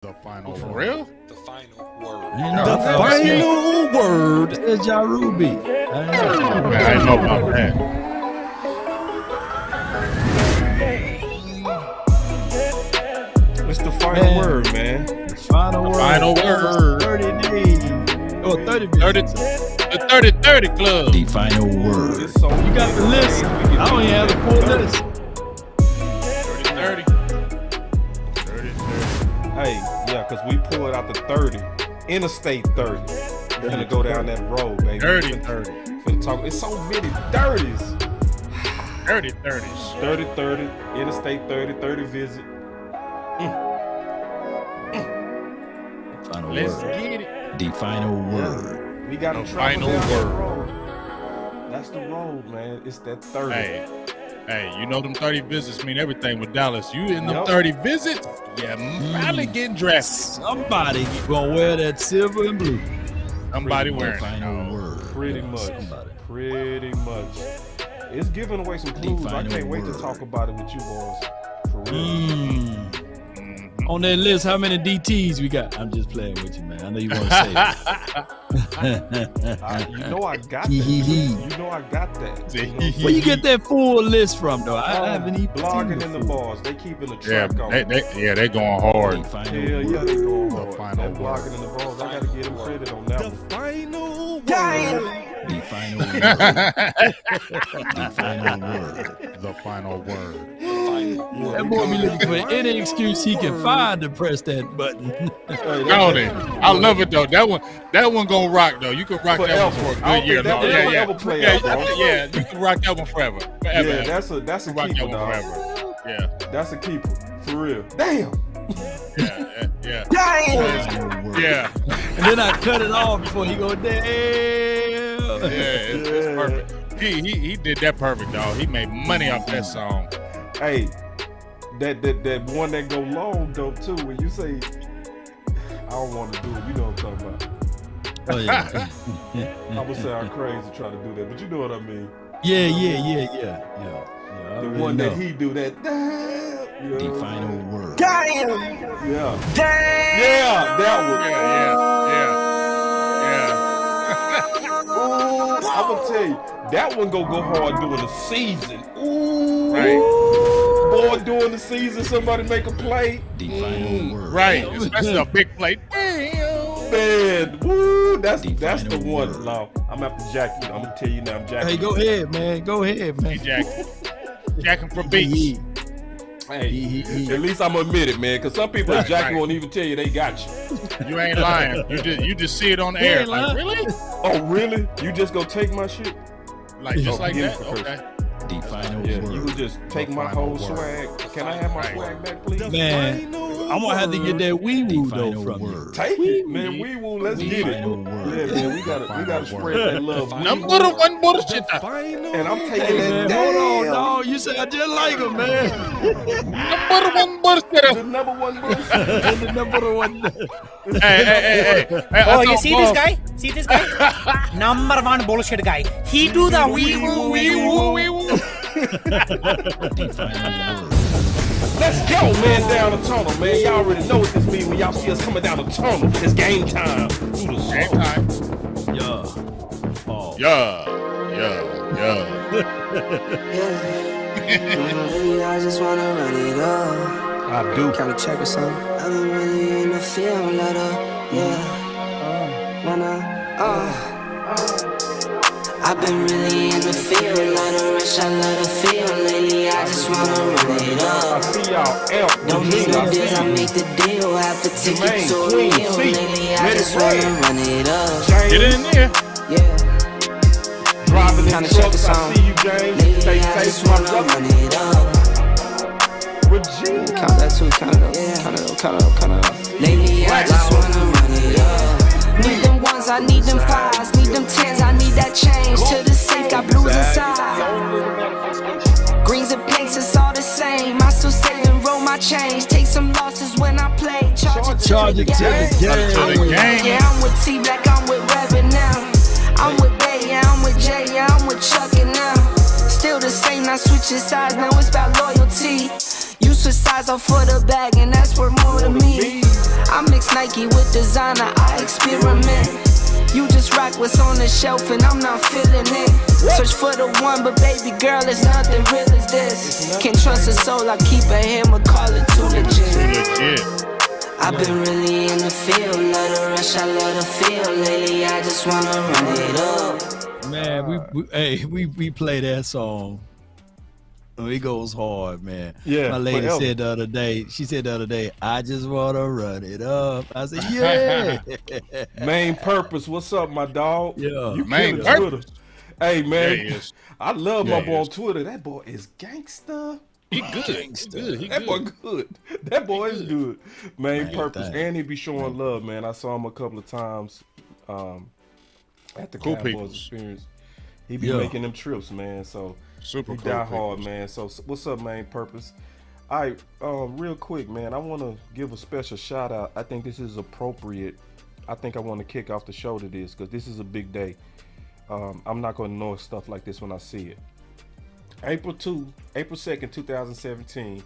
The final for real? The final word. The final word is Ja Ruby. I didn't know about that. What's the final word, man? The final word. Final word. 30 days. Oh, 30 minutes. The 30 Club. The final word. It's so You got the list. I don't even have the full list. 30. Hey, yeah, because we pulled out the 30. Interstate 30. We're going to go down that road, baby. 30. Finna talk. It's so many 30s. 30s. 30, Interstate 30 visit. Final Let's word. get it. The final word. We got to The travel final down that word. road. That's the road, man. It's that 30. Hey, you know them 30 visits mean everything with Dallas. You in them Yep. 30 visits, yeah, probably getting dressed. Somebody gonna wear that silver and blue. Somebody The wearing it. final word. Pretty Yeah, much. somebody. Pretty much. It's giving away some clues. I final can't wait to word. talk about it with you boys. For real. On that list, how many DTs we got? I'm just playing with you, man. I know you want to say it. You know I got that. Hee. You know I got that. You know? Where you get that full list from, though? I haven't even Blogging seen in the full. bars. They keeping a Yeah, track on it. they going hard. The final Hell yeah, word. they going The hard. final That word. blogging in the bars. I gotta get them credit on that one. The final word. The final word. The final word. That boy be looking for any excuse he can find to press that button. Don't it? I love it though. That one gonna rock though. You can rock that Forever. one for I a don't good year. think that one will ever play out, bro. Yeah, you can rock that one forever. Yeah, that's a You can rock keeper, that one dog. forever. Yeah. That's a keeper. For real. Damn. Yeah. Final word. Yeah. And then I cut it off before he go, damn. It's perfect. He did that perfect, dog. He made money off that song. Hey, that one that go long though too. When you say, I don't want to do it, you know what I'm talking about. Oh, yeah. I would say I'm crazy trying to do that, but you know what I mean. Yeah. I The already one know. that he do that. You know The what I'm final word. saying? Yeah, that one. Ooh, I'm gonna tell you, that one go hard during the season. Ooh, Right. boy, during the season, somebody make a play. The final word. Right. Especially a big plate. Damn. Man, woo, that's the final one. word. Law. I'm after Jackie. I'm gonna tell you now, I'm Jackie. Hey, go ahead, man. Go ahead, man. Hey, Jacking for beats. Hey, at least I'm admit it, man, because some people at Jackie right. won't even tell you they got you. You ain't lying. You just see it on the You air. ain't Like, lying. really? Oh, really? You just go take my shit? Like just like forgive that? me for Okay. The final Yeah, word. you would just take The my final whole word. swag. Can I have my Right. swag back, please? Man, I'm gonna have to get that wee woo though final from you. word. Take it, man. We will. Let's The get it. final word. Yeah, man. We gotta spread that love. Number one bullshit. And I'm taking Hey, that. man, hold on, Damn. dog. You said I just like him, man. Number one bullshit. The number one bullshit. The number one. Hey. Oh, you see this guy? See this guy? Number one bullshit guy. He do the wee woo wee woo. The final word. Let's go, man, down the tunnel, man. Y'all already know what this means when y'all see us coming down the tunnel. It's game time. Who the Game song? time. Yeah. Oh. Yeah. I just wanna run it up. I do. Kinda check or something. I've been really in the field, let up. Yeah. I've been really in the field, let her rush, I let her feel. Lately, I just wanna run it I up. see y'all out. Don't make no deals, I make the deal. Have to take it to a Clean meal. seat. Lately, I Let it just wanna run. run it up. Get James, in there. Yeah. driving in Kinda check trucks. us I out. see you, James. Lately, Stay I safe, just my wanna brother. run it up. Regina. Count that too, count it up, count it up. Lately, I just wanna run it up. Need them ones, I need them fives, need them tens, I need that change. To the safe, got blues inside. Greens and pinks, it's all the same. I still save and roll my change. Take some losses when I play. Charge it to the game. Yeah, I'm with T-Black, I'm with Revan now. I'm with Bay, yeah, I'm with Jay, yeah, I'm with Chuck and now. Still the same, not switching sides, now it's about loyalty. You switch sides off for the bag, and that's worth more to me. I mix Nike with designer, I experiment. You just rock what's on the shelf and I'm not feeling it. Search for the one, but baby girl, it's nothing real as this. Can't trust a soul, I keep a hammer, call it too legit. I've been really in the field, love the rush, I love the feel. Lately, I just wanna run it up. Man, we play that song. Oh, it goes hard, man. Yeah, my lady forever. said the other day, I just wanna run it up. I said, yeah. Main Purpose, what's up, my dog? Yeah. You Main killing Purpose. Twitter. Hey, man, Yeah, he is. I love Yeah, my he boy on is. Twitter. That boy is gangster. He good. He good. He That boy good. That boy is good. Main Man, Purpose. thanks. And he be showing love, man. I saw him a couple of times at the Cool Cowboys peoples. experience. He be Yeah. making them trips, man. So Super he cool. die hard, peoples. man. So what's up, Main Purpose? All right, real quick, man. I want to give a special shout out. I think this is appropriate. I think I want to kick off the show to this because this is a big day. I'm not going to know stuff like this when I see it. April 2nd, 2017.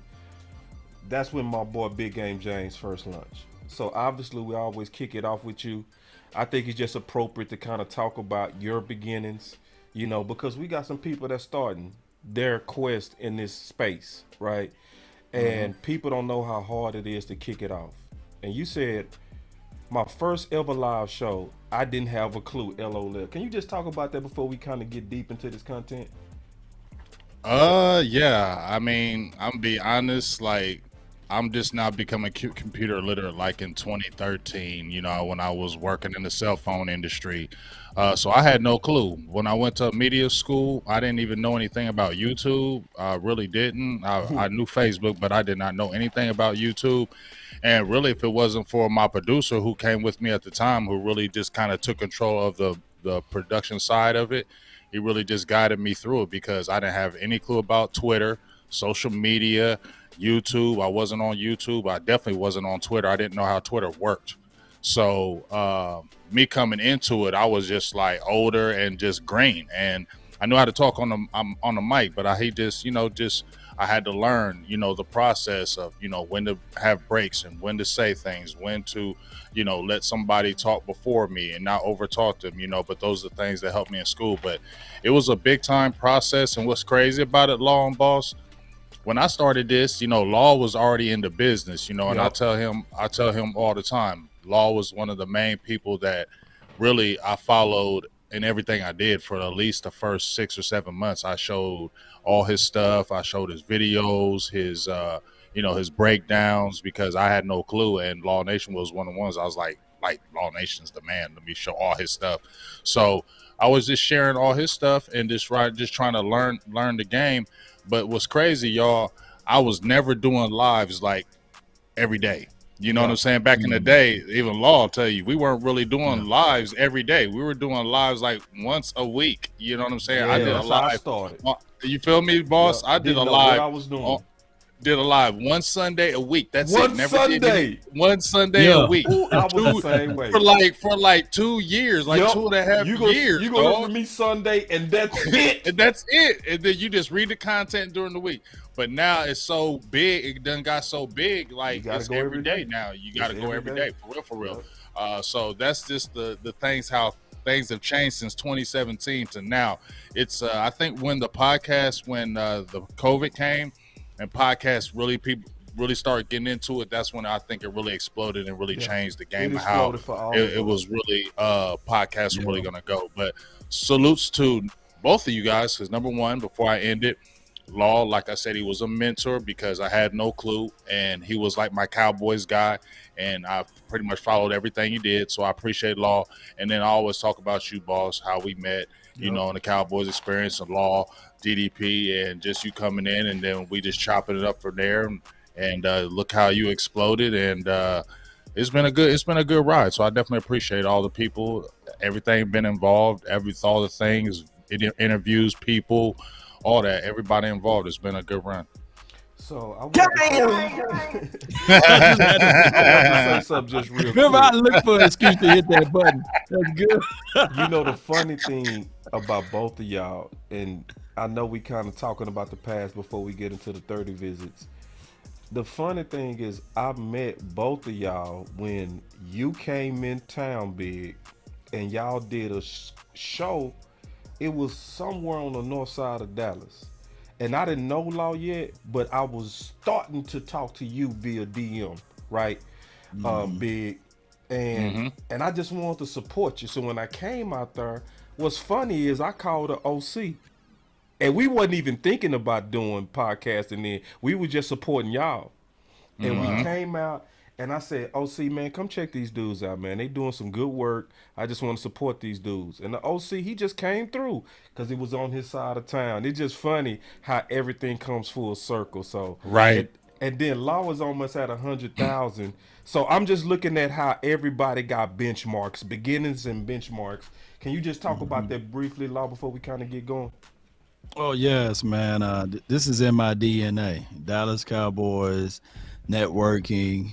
That's when my boy Big Game James first lunch. So obviously we always kick it off with you. I think it's just appropriate to kind of talk about your beginnings, you know, because we got some people that's starting their quest in this space, right? And people don't know how hard it is to kick it off. And you said, my first ever live show, I didn't have a clue, LOL. Can you just talk about that before we kind of get deep into this content? Yeah. I mean, I'm be honest, like I'm just now becoming computer literate like in 2013, you know, when I was working in the cell phone industry. So I had no clue. When I went to media school, I didn't even know anything about YouTube. I really didn't. I knew Facebook, but I did not know anything about YouTube. And really, if it wasn't for my producer who came with me at the time, who really just kind of took control of the production side of it, he really just guided me through it because I didn't have any clue about Twitter, social media, YouTube. I wasn't on YouTube. I definitely wasn't on Twitter. I didn't know how Twitter worked. So me coming into it, I was just like older and just green. And I knew how to talk on the mic, but I had to learn, you know, the process of, you know, when to have breaks and when to say things, when to, you know, let somebody talk before me and not over talk them, you know, but those are the things that helped me in school. But it was a big time process. And what's crazy about it, Law and Boss, when I started this, you know, Law was already in the business, you know, and Yep. I tell him all the time, Law was one of the main people that really I followed in everything I did for at least the first 6 or 7 months. I showed all his stuff. I showed his videos, his, you know, his breakdowns because I had no clue. And Law Nation was one of the ones I was like Law Nation's the man. Let me show all his stuff. So I was just sharing all his stuff and just trying to learn the game. But what's crazy, y'all, I was never doing lives like every day. You know what I'm saying? Back in the day, even Law will tell you, we weren't really doing lives every day. We were doing lives like once a week. You know what I'm saying? I did a that's how I live. started. You feel me, boss? Yep. I did a Didn't know live. what I was doing. Did a live one Sunday a week. That's One it. Never Sunday. did one Sunday Yeah. a week. Ooh, I was the same way. For like 2 years, like Yup. 2.5 years. You gonna dog. listen to me Sunday and that's it. And that's it. And then you just read the content during the week. But now it's so big. It done got so big. Like gotta it's go every every day day. now. You It's got to go every every day. day. For real. So that's just the things, how things have changed since 2017 to now. It's I think when the COVID came and podcasts people really started getting into it, that's when I think it really exploded and really changed the game It of how exploded for all of it us. was really podcasts were really gonna go. But salutes to both of you guys, because number one, before I end it, Law, like I said, he was a mentor because I had no clue, and he was like my Cowboys guy, and I pretty much followed everything he did. So I appreciate Law. And then I always talk about you, boss, how we met, you know, in the Cowboys experience, and Law, DDP, and just you coming in, and then we just chopping it up from there. And look how you exploded, and it's been a good ride. So I definitely appreciate all the people, everything been involved, all the things, interviews, people, all that, everybody involved. It's been a good run. So I want to say something just real Remember, I quick. look for an excuse to hit that button. That's good. You know, the funny thing about both of y'all, and I know we kind of talking about the past before we get into the 30 visits. The funny thing is, I met both of y'all when you came in town, Big, and y'all did a show. It was somewhere on the north side of Dallas. And I didn't know Law yet, but I was starting to talk to you via DM, right? Big. And I just wanted to support you. So when I came out there, what's funny is I called the OC. And we wasn't even thinking about doing podcasting then. We were just supporting y'all. And we came out and I said, OC, man, come check these dudes out, man. They doing some good work. I just want to support these dudes. And the OC, he just came through because he was on his side of town. It's just funny how everything comes full circle. So Right. and then Law was almost at 100,000. So I'm just looking at how everybody got benchmarks, beginnings and benchmarks. Can you just talk about that briefly, Law, before we kind of get going? Oh yes, man. This is in my DNA. Dallas Cowboys, networking,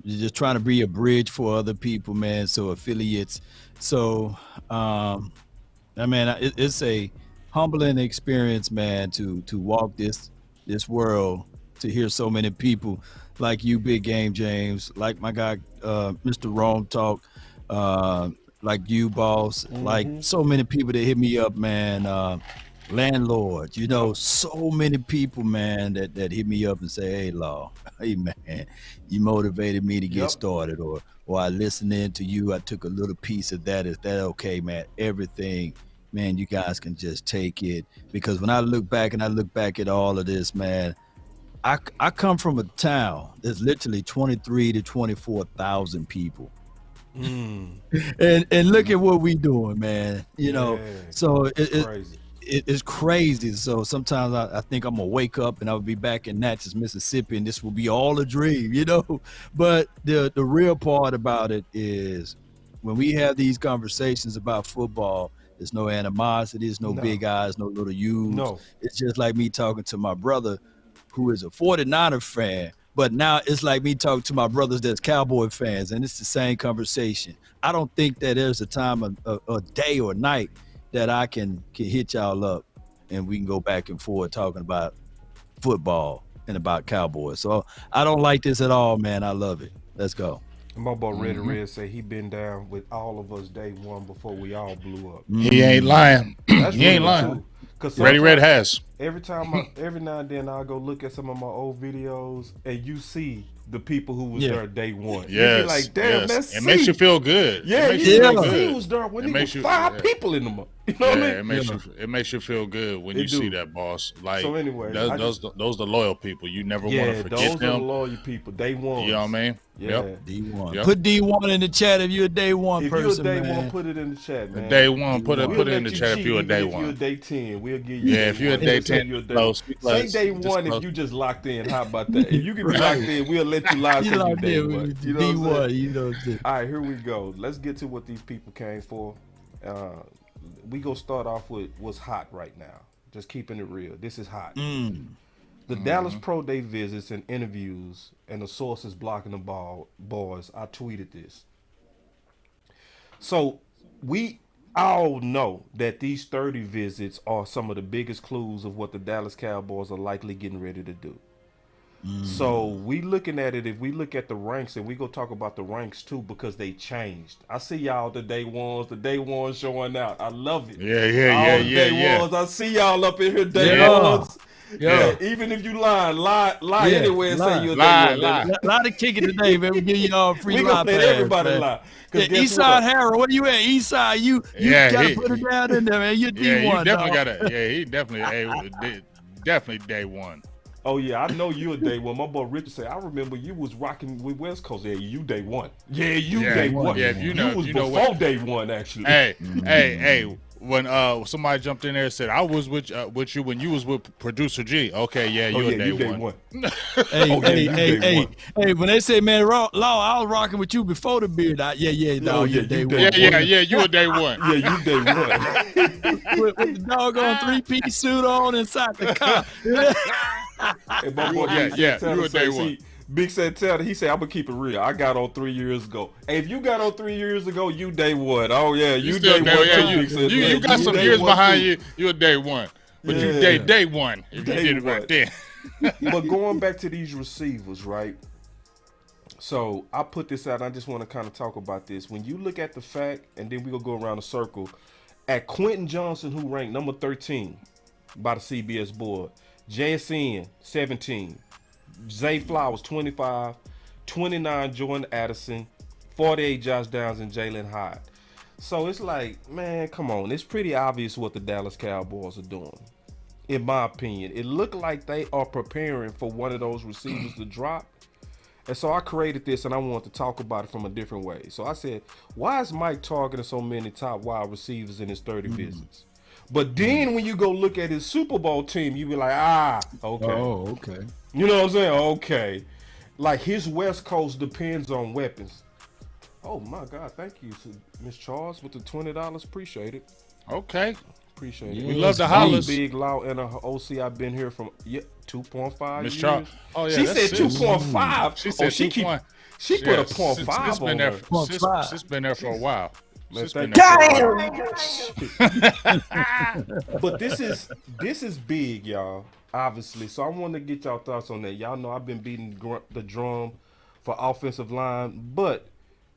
just trying to be a bridge for other people, man. So affiliates. So, it's a humbling experience, man, to walk this world, to hear so many people like you, Big Game James, like my guy, Mr. Wrong Talk, like you, Boss, like so many people that hit me up, man. Landlord, so many people, man, that hit me up and say, hey, Law, hey, man, you motivated me to get started, or I listened in to you, I took a little piece of that. Is that okay, man? Everything, man, you guys can just take it, because when I look back at all of this, man, I come from a town that's literally 23 to 24,000 people. And look at what we doing, man. So it's crazy. It's crazy. So sometimes I think I'm gonna wake up and I'll be back in Natchez, Mississippi, and this will be all a dream, But the real part about it is when we have these conversations about football, there's no animosity, there's no big eyes, no little U's. No. It's just like me talking to my brother who is a 49er fan, but now it's like me talking to my brothers that's Cowboy fans, and it's the same conversation. I don't think that there's a time, a day or night that I can hit y'all up and we can go back and forth talking about football and about Cowboys. So I don't like this at all, man. I love it. Let's go. My boy Red say he been down with all of us day one before we all blew up. He ain't lying. He ain't lying. Red has. Every now and then I'll go look at some of my old videos and you see the people who was there day one. Yes, you be like, damn, that's it makes you feel good. Yeah, he was there when there was 5 people in them. You know what I mean? It makes you feel good when you see that, boss. Like, so anyway, those the loyal people. You never want to forget them. Those are the loyal people. Day one. You know what I mean? Yeah. D1. Yep. Put D1 in the chat if you're a day one person. If you're a day one, put it in the chat, man. Day one, put it in the chat if you're a day one. If you're a day 10, we'll give you. Yeah, if you're a day 10, say day one if you just locked in. How about that? If you can be locked in, we'll let you live. You locked in. D1. All right, here we go. Let's get to what these people came for. We gonna start off with what's hot right now. Just keeping it real. This is hot. The Dallas Pro Day visits and interviews and the sources blocking the boys. I tweeted this. So we all know that these 30 visits are some of the biggest clues of what the Dallas Cowboys are likely getting ready to do. So we looking at it, if we look at the ranks, and we go talk about the ranks too, because they changed. I see y'all the day ones showing out. I love it. Yeah. Ones. I see y'all up in here day ones. Yeah. Even if you lie anywhere and say you're a day one. Lie to kick it today, man. We give you all free lie. We gonna let everybody lie. Eastside Harold, where you at? Eastside, you gotta put it down in there, man. You're D1. You definitely gotta. Yeah, he definitely day one. Oh yeah, I know you a day one. My boy Richard said, I remember you was rocking with West Coast. Yeah, you day one. Yeah, day one. Yeah, you was before day one actually. Hey. When somebody jumped in there and said I was with you when you was with producer G. Okay, you're day one. Hey, when they say, man, Law, I was rocking with you before the beard. You're day one. Yeah, you a day one. Yeah, you day one. with the doggone 3-piece suit on inside the car. And my boy, you a day one. Big said, he said, I'm gonna keep it real. I got on 3 years ago. Hey, if you got on 3 years ago, you day one. Oh yeah, you day one. You got some years behind you. You a day one, but you day one if you did it right then. But going back to these receivers, right? So I put this out. I just want to kind of talk about this. When you look at the fact, and then we gonna go around the circle, at Quentin Johnson, who ranked number 13 by the CBS board, JSN 17, Zay Flowers 25, 29 Jordan Addison, 48 Josh Downs, and Jalen Hyde. So it's like, man, come on. It's pretty obvious what the Dallas Cowboys are doing. In my opinion, it looked like they are preparing for one of those receivers to drop. And so I created this and I wanted to talk about it from a different way. So I said, why is Mike targeting so many top wide receivers in his 30 visits? But then when you go look at his Super Bowl team, you be like, okay. Oh, okay. You know what I'm saying? Okay. Like his West Coast depends on weapons. Oh my God, thank you, Miss Charles, with the $20. Appreciate it. Okay. Appreciate Yeah, it. We love the please. hollers. Big Law and a OC. I've been here from 2.5 Miss years. Charles. Oh, yeah. She that's said sis. 2.5. She said she 2.5. She put a .5 Sis on been there. her. Sis been there for a while. Man, Sis been thank there you. for a while. But this is big, y'all. Obviously, so I want to get y'all thoughts on that. Y'all know I've been beating the drum for offensive line, but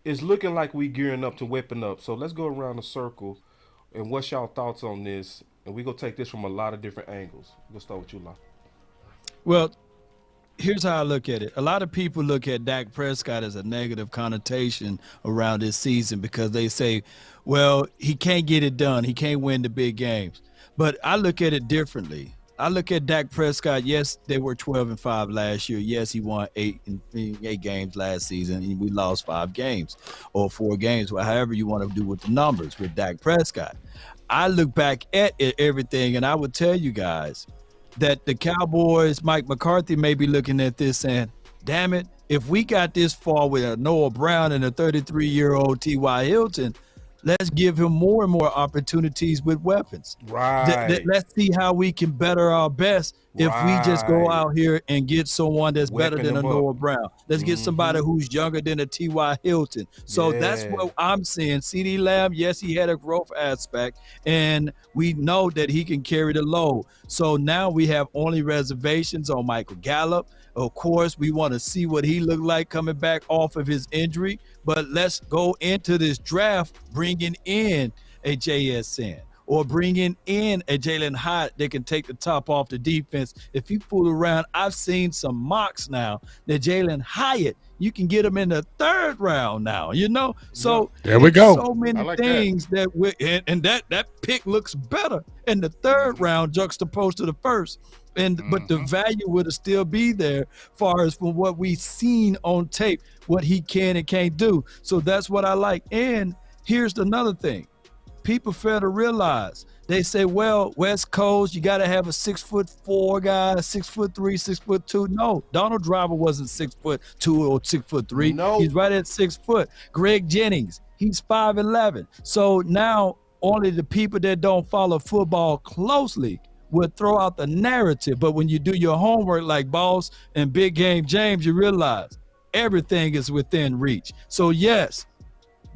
it's looking like we gearing up to weapon up. So let's go around the circle, and what's y'all thoughts on this? And we gonna take this from a lot of different angles. We'll start with you, La. Well, here's how I look at it. A lot of people look at Dak Prescott as a negative connotation around this season because they say, well, he can't get it done. He can't win the big games. But I look at it differently. I look at Dak Prescott. Yes, they were 12-5 last year. Yes, he won eight games last season. And we lost 5 games or 4 games, however you want to do with the numbers with Dak Prescott. I look back at everything, and I would tell you guys that the Cowboys, Mike McCarthy may be looking at this saying, damn it, if we got this far with a Noah Brown and a 33-year-old T.Y. Hilton, let's give him more and more opportunities with weapons. Right. Let's see how we can better our best if we just go Right. out here and get someone that's better Weapon than a him up. Noah Brown. Let's get somebody who's younger than a T.Y. Hilton. So that's Yeah. what I'm saying. CD Lamb, yes, he had a growth aspect, and we know that he can carry the load. So now we have only reservations on Michael Gallup. Of course, we want to see what he looked like coming back off of his injury. But let's go into this draft bringing in a JSN or bringing in a Jalen Hyde that can take the top off the defense. If you fool around, I've seen some mocks now that Jalen Hyatt, you can get him in the 3rd round now, you know? So There we go. so many I like things that we and that pick looks better in the 3rd round juxtaposed to the 1st. But the value would still be there far as from what we've seen on tape, what he can and can't do. So that's what I like. And here's another thing. People fail to realize. They say, well, West Coast, you got to have a 6'4" guy, 6'3", 6'2". No, Donald Driver wasn't 6'2" or 6'3". No. He's right at 6 foot. Greg Jennings, he's 5'11". So now only the people that don't follow football closely would throw out the narrative. But when you do your homework like Boss and Big Game James, you realize everything is within reach. So yes,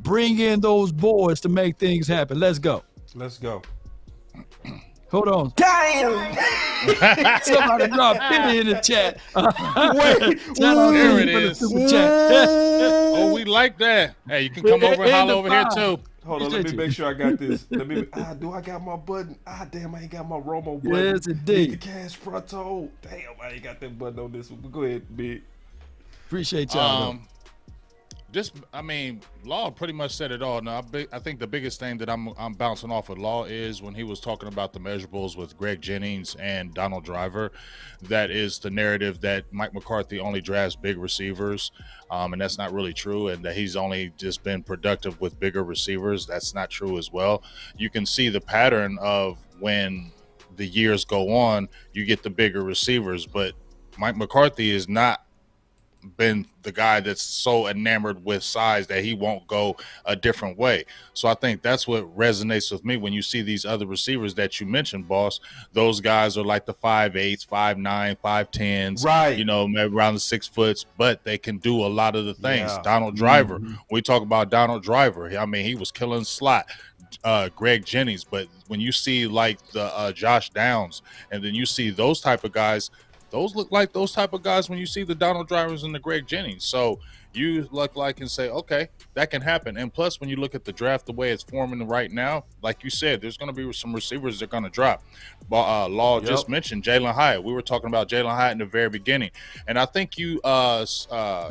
bring in those boys to make things happen. Let's go. Let's go. Hold on. Damn! Somebody drop 50 in the chat. Wait, Shout out to there you it for the is. super chat. Oh, we like that. Hey, you can come over and And holler the over here five. too. Hold on, let me make sure I got this. Do I got my button? Damn, I ain't got my Romo button. Yes, indeed. Need the cash pronto. Damn, I ain't got that button on this one. Go ahead, Big. Appreciate y'all. though. Law pretty much said it all. Now, I think the biggest thing that I'm bouncing off of Law is when he was talking about the measurables with Greg Jennings and Donald Driver. That is the narrative that Mike McCarthy only drafts big receivers, and that's not really true, and that he's only just been productive with bigger receivers. That's not true as well. You can see the pattern of when the years go on, you get the bigger receivers, but Mike McCarthy is not been the guy that's so enamored with size that he won't go a different way. So I think that's what resonates with me when you see these other receivers that you mentioned, Boss. Those guys are like the 5'8", 5'9", 5'10", Right. you know, maybe around the 6 foot, but they can do a lot of the things. Yeah. Donald Driver, we talk about Donald Driver. I mean, he was killing slot. Greg Jennings, but when you see like the Josh Downs, and then you see those type of guys, those look like those type of guys when you see the Donald Drivers and the Greg Jennings. So you look like and say, okay, that can happen. And plus, when you look at the draft, the way it's forming right now, like you said, there's going to be some receivers that are going to drop. Law just mentioned Jalen Hyatt. We were talking about Jalen Hyatt in the very beginning. And I think you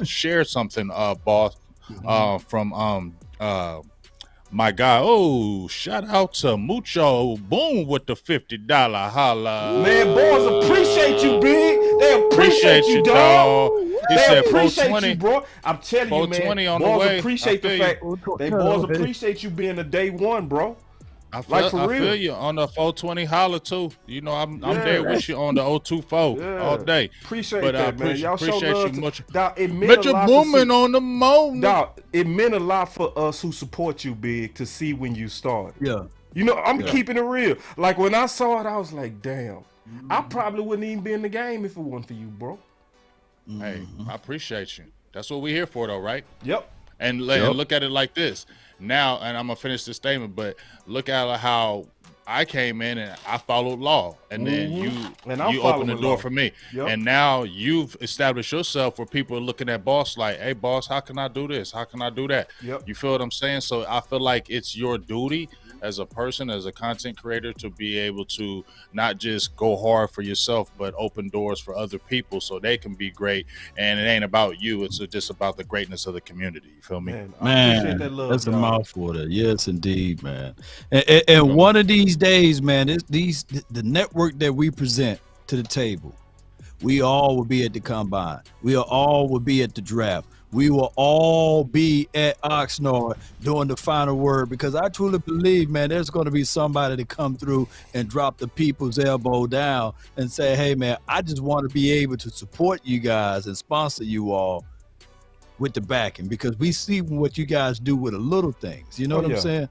shared something, boss, from my guy. Oh, shout out to Mucho Boom with the $50 holla. Man, boys appreciate you, big. They appreciate you, dog. He They said appreciate 420, you, bro. I'm telling you, 420 man. on the Boys way. appreciate the fact. They boys appreciate you being a day one, bro. I feel you on the 420 holla too. You know, I'm there with you on the 024 all day. Appreciate that, man. Y'all show appreciate love you much. Dog, it meant a lot booming on the moon. Dog, it meant a lot for us who support you, big, to see when you start. Yeah. You know, I'm keeping it real. Like when I saw it, I was like, damn. I probably wouldn't even be in the game if it wasn't for you, bro. Hey, I appreciate you. That's what we're here for, though, right? Yep. And look at it like this. Now, and I'm gonna finish this statement, but look at how I came in and I followed law, and then you opened the door for me. Yep. And now you've established yourself where people are looking at boss like, hey, boss, how can I do this? How can I do that? Yep. You feel what I'm saying? So I feel like it's your duty as a person, as a content creator, to be able to not just go hard for yourself, but open doors for other people so they can be great. And it ain't about you. It's just about the greatness of the community. You feel me? Man, I appreciate that love, that's dog. a mouthful there. Yes, indeed, man. And one of these days, man, the network that we present to the table, we all will be at the combine. We all will be at the draft. We will all be at Oxnard doing the final word, because I truly believe, man, there's going to be somebody to come through and drop the people's elbow down and say, hey, man, I just want to be able to support you guys and sponsor you all with the backing, because we see what you guys do with the little things. You know what I'm saying?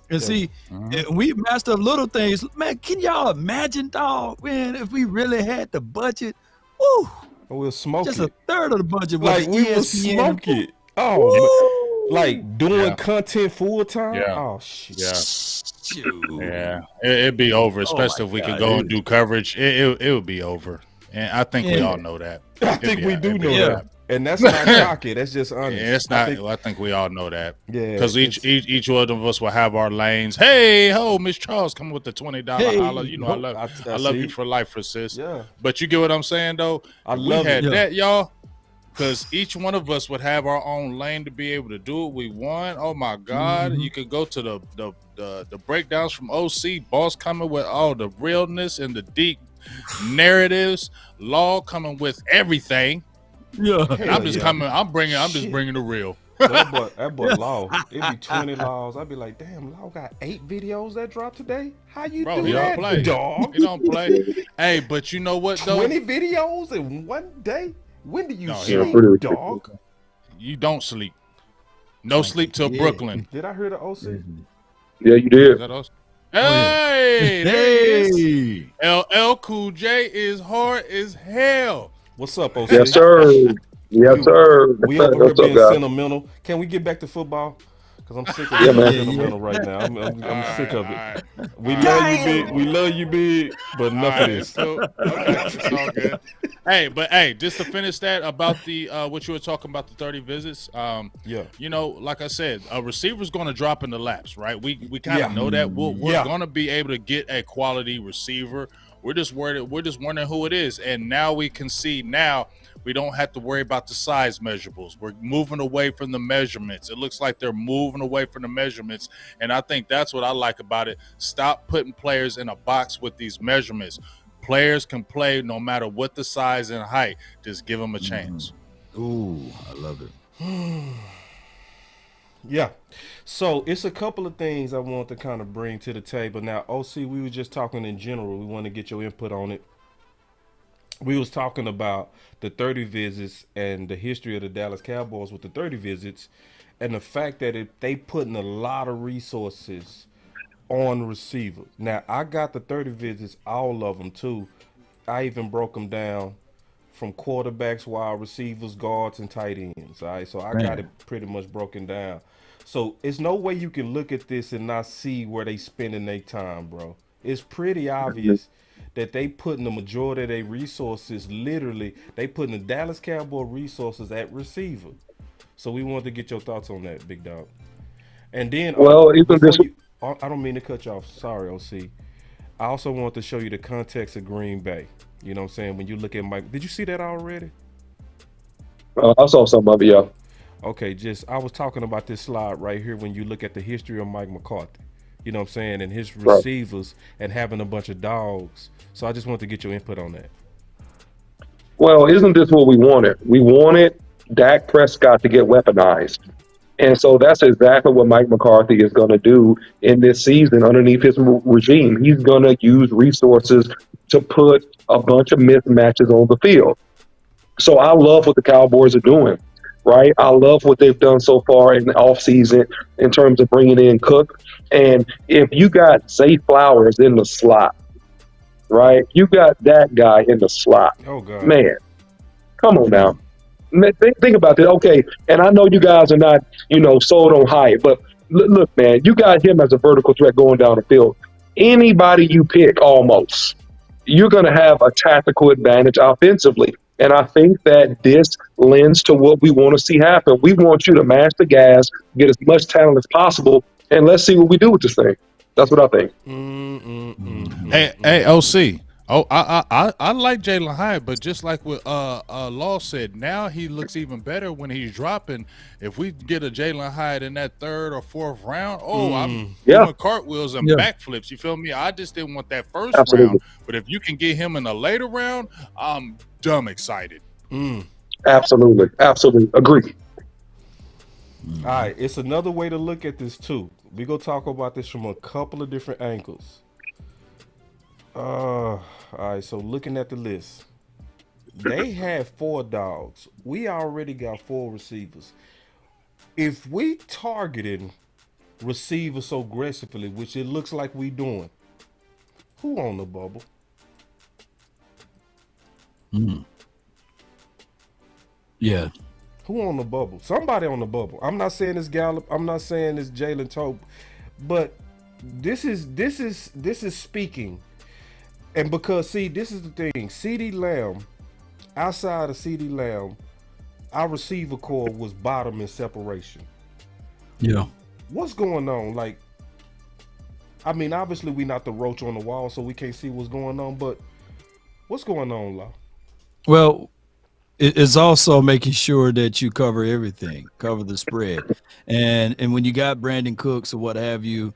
And see, we master of little things. Man, can y'all imagine, dog, man, if we really had the budget? Woo! We'll smoke just it. a third of the budget. Like we will smoke it. Oh, like doing content full time. Yeah. Oh shit. Yeah. It'd be over, especially if we could go and do coverage. It would be over, and I think we all know that. I think we do know that. And that's not cocky. That's just honest. Yeah, it's not. I think we all know that. Yeah, because each one of us will have our lanes. Hey, ho, Miss Charles, come with the $20 holla. You know, I love you for life, for sis. Yeah. But you get what I'm saying, though. I love we had that, y'all. Because each one of us would have our own lane to be able to do what we want. Oh my God! You could go to the breakdowns from OC, boss coming with all the realness and the deep narratives. Law coming with everything. Yeah, and I'm just coming. I'm just bringing the real. that boy Law. It'd be 20 laws. I'd be like, damn, Law got 8 videos that dropped today. How you do he that, don't play. dog? He don't play. Hey, but you know what though? 20 videos in one day. When do you sleep, dog? You don't sleep. No sleep till Brooklyn. Did I hear the OC? Yeah, you did. Is that us? Hey, there he is. LL Cool J is hard as hell. What's up, OC? Yes, sir. Yes, sir. We over here being sentimental. Can we get back to football? Because I'm sick of being sentimental right now. I'm sick of it. We love you, big. We love you, big. But enough of this. It's all good. Hey, just to finish that about the what you were talking about, the 30 visits. You know, like I said, a receiver's going to drop in the laps, right? We kind of know that. We're going to be able to get a quality receiver. We're just wondering who it is, and now we can see. Now we don't have to worry about the size measurables. We're moving away from the measurements. It looks like they're moving away from the measurements, and I think that's what I like about it. Stop putting players in a box with these measurements. Players can play no matter what the size and height. Just give them a chance. Ooh, I love it. Yeah. So it's a couple of things I want to kind of bring to the table. Now, OC, we were just talking in general. We want to get your input on it. We was talking about the 30 visits and the history of the Dallas Cowboys with the 30 visits, and the fact that they putting a lot of resources on receivers. Now, I got the 30 visits, all of them too. I even broke them down from quarterbacks, wide receivers, guards, and tight ends. All right, so I got it pretty much broken down. So it's no way you can look at this and not see where they spending their time, bro. It's pretty obvious that they putting the majority of their resources, literally, they putting the Dallas Cowboy resources at receiver. So we want to get your thoughts on that, big dog. And then Well, isn't before this you, I don't mean to cut you off. Sorry, OC. I also want to show you the context of Green Bay. You know what I'm saying? When you look at Mike, did you see that already? I saw some of it, yeah. Okay, just I was talking about this slide right here when you look at the history of Mike McCarthy. You know what I'm saying? And his Right. receivers and having a bunch of dogs. So I just want to get your input on that. Well, isn't this what we wanted? We wanted Dak Prescott to get weaponized. And so that's exactly what Mike McCarthy is going to do in this season underneath his regime. He's going to use resources to put a bunch of mismatches on the field. So I love what the Cowboys are doing, right? I love what they've done so far in the offseason in terms of bringing in Cook. And if you got Zay Flowers in the slot, right? You got that guy in the slot. Oh God. Man, come on now. Think about this. Okay, and I know you guys are not, sold on hype, but look, man, you got him as a vertical threat going down the field. Anybody you pick, almost, you're going to have a tactical advantage offensively. And I think that this lends to what we want to see happen. We want you to mash the gas, get as much talent as possible, and let's see what we do with this thing. That's what I think. Hey, OC. Oh, I like Jalen Hyatt, but just like what Law said, now he looks even better when he's dropping. If we get a Jalen Hyatt in that third or fourth round, I'm doing cartwheels and backflips. You feel me? I just didn't want that first round, but if you can get him in a later round, I'm dumb excited. Absolutely, agree. All right, it's another way to look at this too. We gonna talk about this from a couple of different angles. All right, so looking at the list, they have 4 dogs. We already got 4 receivers. If we targeting receivers so aggressively, which it looks like we doing, who on the bubble? Yeah. Who on the bubble? Somebody on the bubble. I'm not saying it's Gallup. I'm not saying it's Jalen Tope, but this is speaking. And because this is the thing. CeeDee Lamb, outside of CeeDee Lamb, our receiver core was bottom in separation. Yeah. What's going on? Like, I mean, obviously we not the roach on the wall, so we can't see what's going on. But what's going on, Law? Well, it's also making sure that you cover everything, cover the spread, and when you got Brandon Cooks or what have you,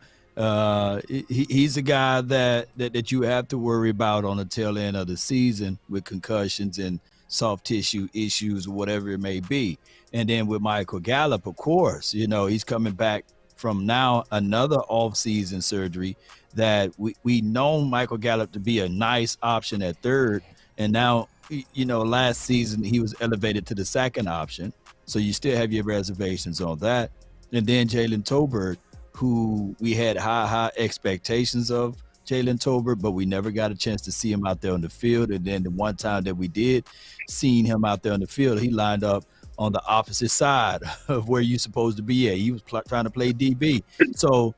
he's a guy that you have to worry about on the tail end of the season with concussions and soft tissue issues or whatever it may be. And then with Michael Gallup, of course, he's coming back from now another off-season surgery that we know Michael Gallup to be a nice option at third, and now. Last season he was elevated to the second option, so you still have your reservations on that. And then Jalen Tolbert, who we had high expectations of Jalen Tolbert, but we never got a chance to see him out there on the field. And then the one time that we did see him out there on the field, he lined up on the opposite side of where you're supposed to be at. He was trying to play DB. So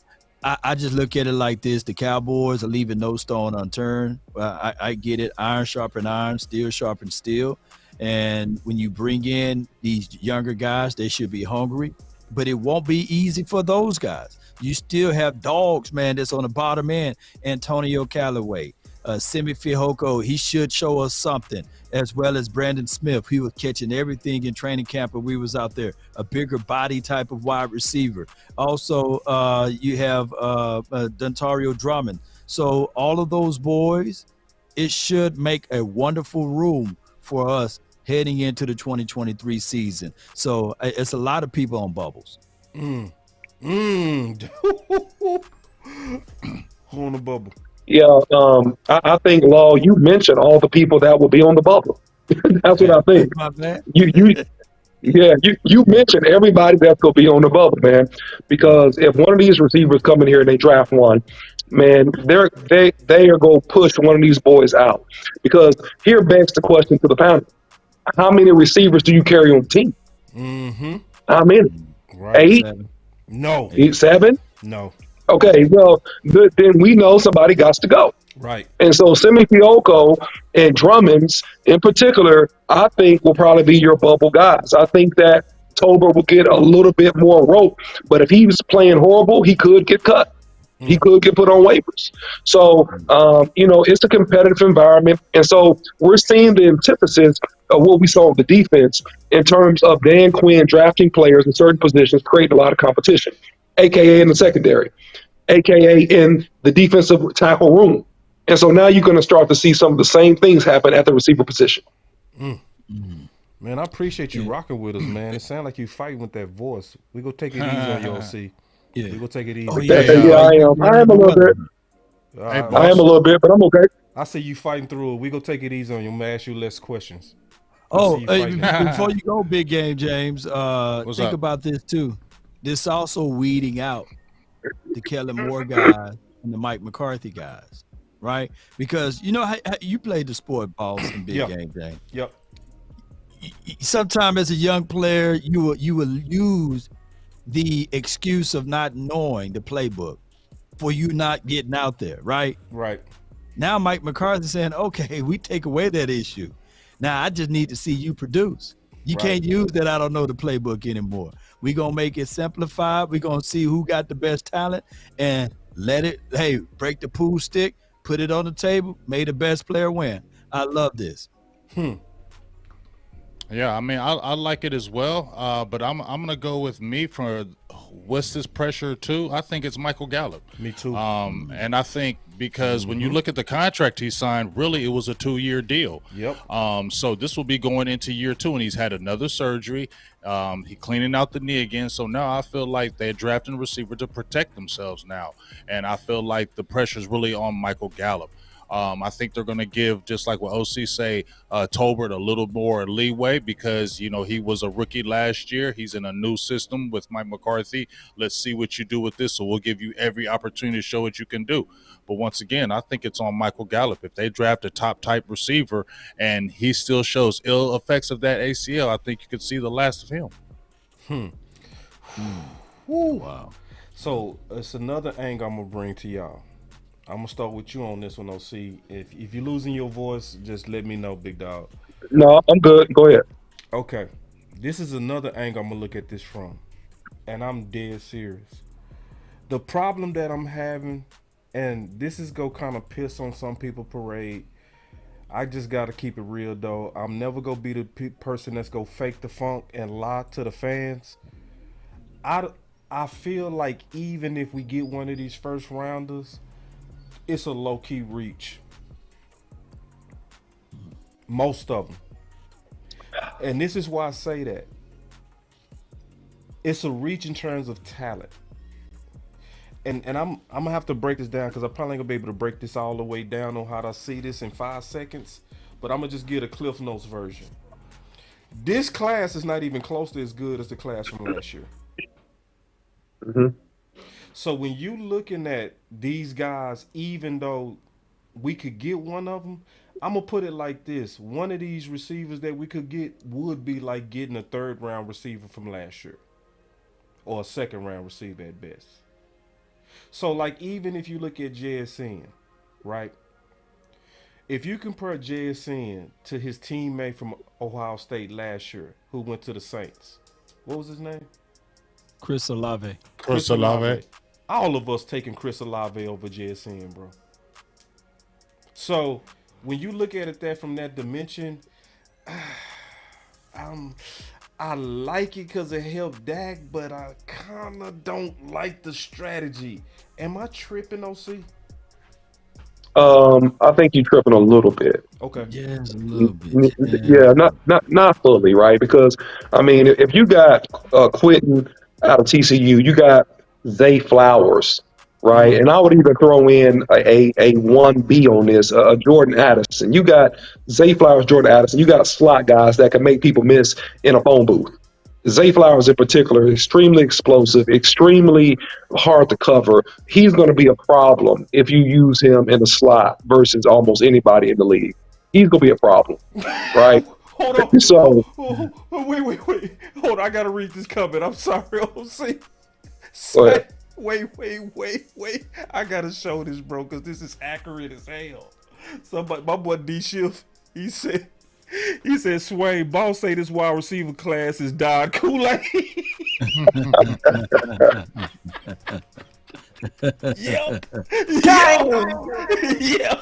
I just look at it like this. The Cowboys are leaving no stone unturned. I get it. Iron sharpen iron, steel sharpen steel. And when you bring in these younger guys, they should be hungry. But it won't be easy for those guys. You still have dogs, man, that's on the bottom end. Antonio Callaway, Simi Fihoko, he should show us something, as well as Brandon Smith. He was catching everything in training camp when we was out there, a bigger body type of wide receiver. Also, you have Dontario Drummond. So all of those boys, it should make a wonderful room for us heading into the 2023 season. So it's a lot of people on bubbles. Who on the bubble? Yeah, I think, Law, you mentioned all the people that will be on the bubble. That's what I think. You mentioned everybody that's going to be on the bubble, man. Because if one of these receivers come in here and they draft one, man, they are going to push one of these boys out. Because here begs the question to the panel: how many receivers do you carry on the team? How many? Right. 8? No. 7? No. Okay, well, then we know somebody got to go. Right. And so Simi Fioco and Drummonds in particular, I think will probably be your bubble guys. I think that Tober will get a little bit more rope, but if he was playing horrible, he could get cut. He could get put on waivers. So, it's a competitive environment. And so we're seeing the antithesis of what we saw with the defense in terms of Dan Quinn drafting players in certain positions, creating a lot of competition, AKA in the secondary, AKA in the defensive tackle room. And so now you're going to start to see some of the same things happen at the receiver position. Man, I appreciate you rocking with us, man. It sounds like you fighting with that voice. We go take it easy on you, OC. Yeah. We go take it easy. Oh, Yeah, yeah. I am. I am a little bit. Hey, I am boss. a little bit, but I'm okay. I see you fighting through it. We go take it easy on you. I'm gonna ask you less questions. Oh, see you fighting. before you go, big game, James, think up? about this too. This also weeding out the Kellen Moore guys and the Mike McCarthy guys, right? Because you know how you played the sport, boss, and big game, James. Yep. Sometime as a young player, you will use the excuse of not knowing the playbook for you not getting out there, right? Right. Now Mike McCarthy saying, okay, we take away that issue. Now I just need to see you produce. You can't use that I don't know the playbook anymore. We're going to make it simplified. We're going to see who got the best talent and break the pool stick, put it on the table, may the best player win. I love this. Yeah, I mean, I like it as well, but I'm gonna go with me for what's this pressure too. I think it's Michael Gallup. Me too. And I think because when you look at the contract he signed, really it was a 2-year deal. Yep. So this will be going into year 2, and he's had another surgery. He cleaning out the knee again. So now I feel like they're drafting a receiver to protect themselves now, and I feel like the pressure is really on Michael Gallup. I think they're going to give, just like what OC say, Tolbert a little more leeway because, he was a rookie last year. He's in a new system with Mike McCarthy. Let's see what you do with this. So we'll give you every opportunity to show what you can do. But once again, I think it's on Michael Gallup. If they draft a top type receiver and he still shows ill effects of that ACL, I think you could see the last of him. Wow. So it's another angle I'm gonna bring to y'all. I'm gonna start with you on this one, OC. If you're losing your voice, just let me know, big dog. No, I'm good. Go ahead. Okay, this is another angle I'm gonna look at this from, and I'm dead serious. The problem that I'm having, and this is go kind of piss on some people parade. I just gotta keep it real though. I'm never gonna be the person that's gonna fake the funk and lie to the fans. I feel like even if we get one of these first rounders, it's a low-key reach. Most of them. And this is why I say that. It's a reach in terms of talent. And I'm gonna have to break this down because I probably ain't gonna be able to break this all the way down on how to see this in 5 seconds. But I'm gonna just get a Cliff Notes version. This class is not even close to as good as the class from last year. So when you looking at these guys, even though we could get one of them, I'm gonna put it like this: one of these receivers that we could get would be like getting a 3rd round receiver from last year, or a 2nd round receiver at best. So like even if you look at JSN, right? If you compare JSN to his teammate from Ohio State last year, who went to the Saints, what was his name? Chris Olave. Chris Olave. All of us taking Chris Olave over JSN, bro. So when you look at it that from that dimension, I like it because it helped Dak, but I kind of don't like the strategy. Am I tripping, OC? I think you're tripping a little bit. Okay. Yes, a little bit. Yeah, not fully, right? Because I mean, if you got Quentin out of TCU, you got Zay Flowers, right? And I would even throw in a 1B on this, Jordan Addison. You got Zay Flowers, Jordan Addison. You got slot guys that can make people miss in a phone booth. Zay Flowers in particular, extremely explosive, extremely hard to cover. He's going to be a problem if you use him in the slot versus almost anybody in the league. He's going to be a problem, right? Hold on. So, wait. Hold on. I got to read this comment. I'm sorry, OC. Go ahead. Wait. I gotta show this, bro, because this is accurate as hell. Somebody, my boy D Shift, he said, Swain, boss say this wide receiver class is Don Kool-Aid. Yep. Yep.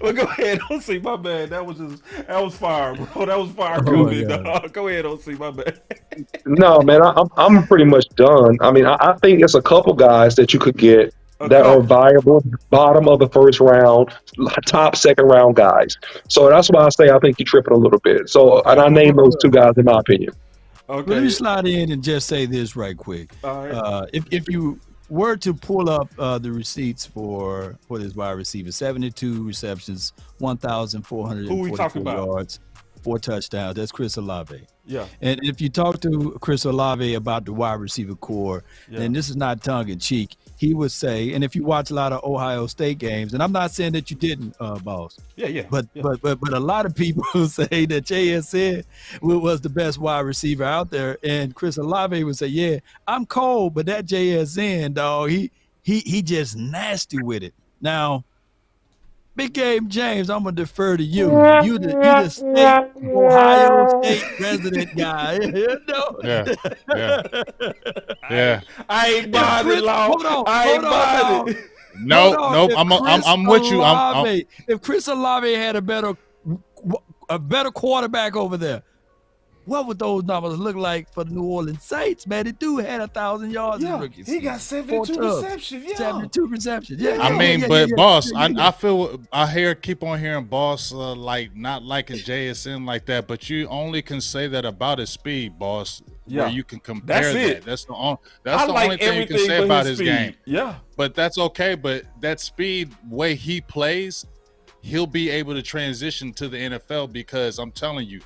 Well, go ahead, OC, my bad. That was fire, bro. That was fire coming, dog. Go ahead, OC, my bad. No, man, I'm pretty much done. I mean, I think it's a couple guys that you could get A that are couple. viable, bottom of the first round, top second round guys. So that's why I say I think you're tripping a little bit. So, and I named those two guys in my opinion. Let me Okay. slide in and just say this right quick. All right. If you were to pull up the receipts for this wide receiver, 72 receptions, Who we talking 1,444 about? yards, 4 touchdowns. That's Chris Olave. Yeah. And if you talk to Chris Olave about the wide receiver core, and this is not tongue in cheek, he would say, and if you watch a lot of Ohio State games, and I'm not saying that you didn't, boss, Yeah. but a lot of people say that JSN was the best wide receiver out there, and Chris Olave would say, "Yeah, I'm cold, but that JSN dog, he just nasty with it." Now, Big Game James, I'm gonna defer to you. You the state Ohio State resident guy. You know? Yeah. I ain't buying it, Law. Hold on, I ain't buying it. Nope. If I'm with you. If Chris Olave had a better quarterback over there, what would those numbers look like for the New Orleans Saints? Man, the dude had 1,000 yards in Yeah, rookie he season. got 72 receptions. Yeah. 72 receptions. Yeah. I mean, but boss, yeah. I keep on hearing boss like not liking JSN like that, but you only can say that about his speed, boss. Yeah. Where you can compare That's it. that. That's the I only like thing you can everything say but about his his speed. game. Yeah. But that's okay. But that speed way he plays, he'll be able to transition to the NFL because I'm telling you,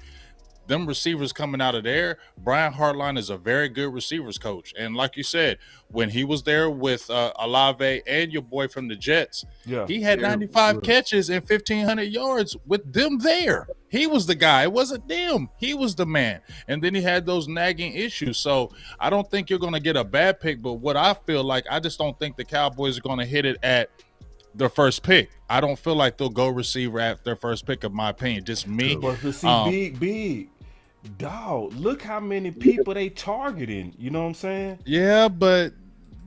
them receivers coming out of there, Brian Hartline is a very good receivers coach. And like you said, when he was there with Olave and your boy from the Jets, he had 95 catches and 1,500 yards with them there. He was the guy. It wasn't them. He was the man. And then he had those nagging issues. So I don't think you're going to get a bad pick. But what I feel like, I just don't think the Cowboys are going to hit it at their first pick. I don't feel like they'll go receiver at their first pick, in my opinion. Just me. But to see big. Dog, look how many people they targeting. You know what I'm saying? Yeah, but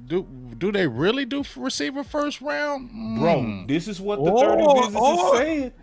do they really do receiver first round? Bro, this is what the 30 visits is saying.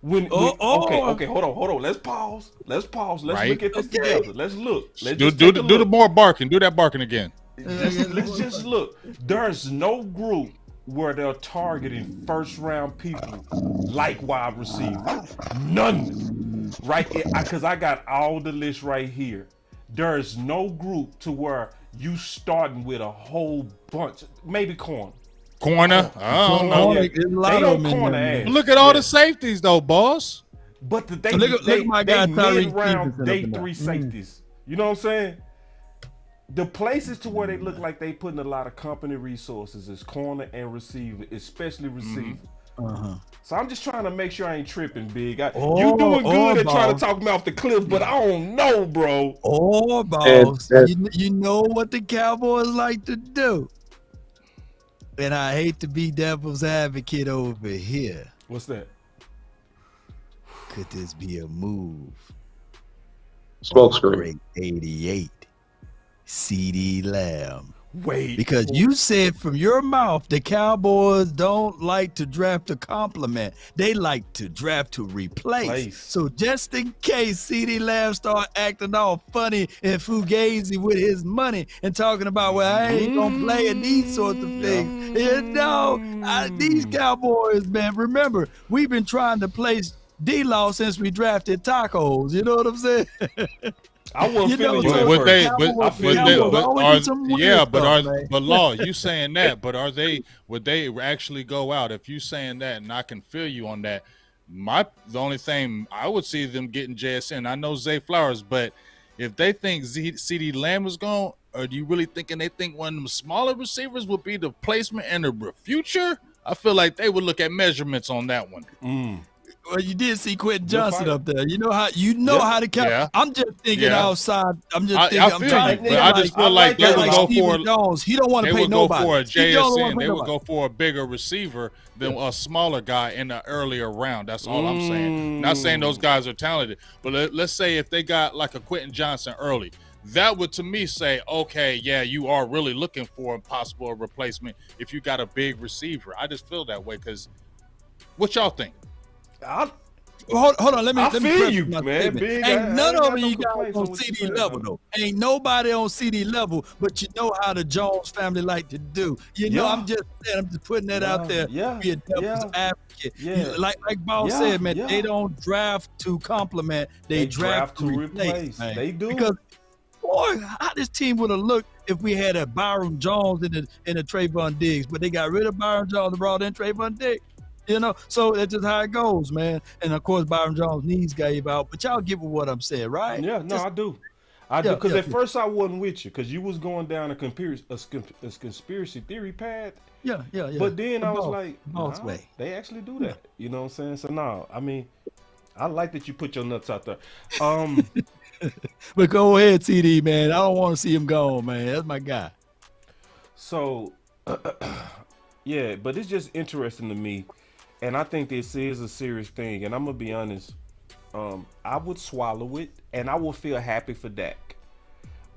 Okay, hold on. Let's pause. Let's look at this together. Let's look. Let's do the more barking. Do that barking again. Let's just look. There's no group where they're targeting first round people like wide receivers. None. Right, because I got all the list right here. There's no group to where you starting with a whole bunch, maybe corner. Corner? I don't know. They don't corner ass. Look at all the safeties though, boss. But they my guy, mid-round day 3 safeties. You know what I'm saying? The places to where they look like they putting a lot of company resources is corner and receiver, especially receiver. So I'm just trying to make sure I ain't tripping, big. You doing good at trying to talk me off the cliff, but I don't know, bro. Boss, you know what the Cowboys like to do. And I hate to be devil's advocate over here. What's that? Could this be a move? Smokescreen. 88. CD Lamb. Wait. Because you said from your mouth the Cowboys don't like to draft to compliment. They like to draft to replace. So just in case CD Lamb start acting all funny and fugazi with his money and talking about, well, I ain't gonna play in these sorts of things. You know, these Cowboys, man, remember, we've been trying to place D-Law since we drafted Tacos. You know what I'm saying? I wasn't feeling you. But Law, you saying that, but would they actually go out? If you saying that, and I can feel you on that, the only thing I would see them getting JSN. I know Zay Flowers, but if they think CD Lamb is gone, or do you really thinking they think one of them smaller receivers would be the placement and the future? I feel like they would look at measurements on that one. Well, you did see Quentin Good Johnson fighter. up there. You know how Yeah. to count. Yeah, I'm just thinking yeah. outside. I'm just I thinking. I'm feel trying you, to but think I like just feel like that. they would like go Stephen for Jones. He don't want they to pay would go nobody. for a He don't want JSN. to pay They would nobody. go for a bigger receiver than a smaller guy in the earlier round. That's all I'm saying. Not saying those guys are talented, but let's say if they got like a Quentin Johnson early, that would to me say, okay, yeah, you are really looking for a possible replacement if you got a big receiver. I just feel that way because what y'all think? I Hold on, let me feel preface you, my man. statement. Big. Ain't I none ain't of got no you guys complaints on what you CD said, level man. though. Ain't nobody on CD level, but you know how the Jones family like to do. You know, Yeah. I'm just saying, I'm just putting that out there. Yeah. Be a devil's Yeah. advocate. Yeah. Like Boss Yeah. said, man, Yeah. they don't draft to compliment, They they draft draft to to replace, replace. man. They do. Because boy, how this team would have looked if we had a Byron Jones in a Trayvon Diggs, but they got rid of Byron Jones and brought in Trayvon Diggs. You know, so that's just how it goes, man. And of course, Byron Jones' knees gave out, but y'all get what I'm saying, right? Yeah, no, Just, I do. I do yeah, because yeah, at first I wasn't with you because you was going down a conspiracy theory path. yeah. But then The I was boss- like, the boss nah, way. they actually do that. You know what I'm saying? So no, I mean, I like that you put your nuts out there. But go ahead, TD, man. I don't want to see him gone, man. That's my guy. So yeah, but it's just interesting to me, and I think this is a serious thing. And I'm gonna be honest, I would swallow it, and I will feel happy for Dak.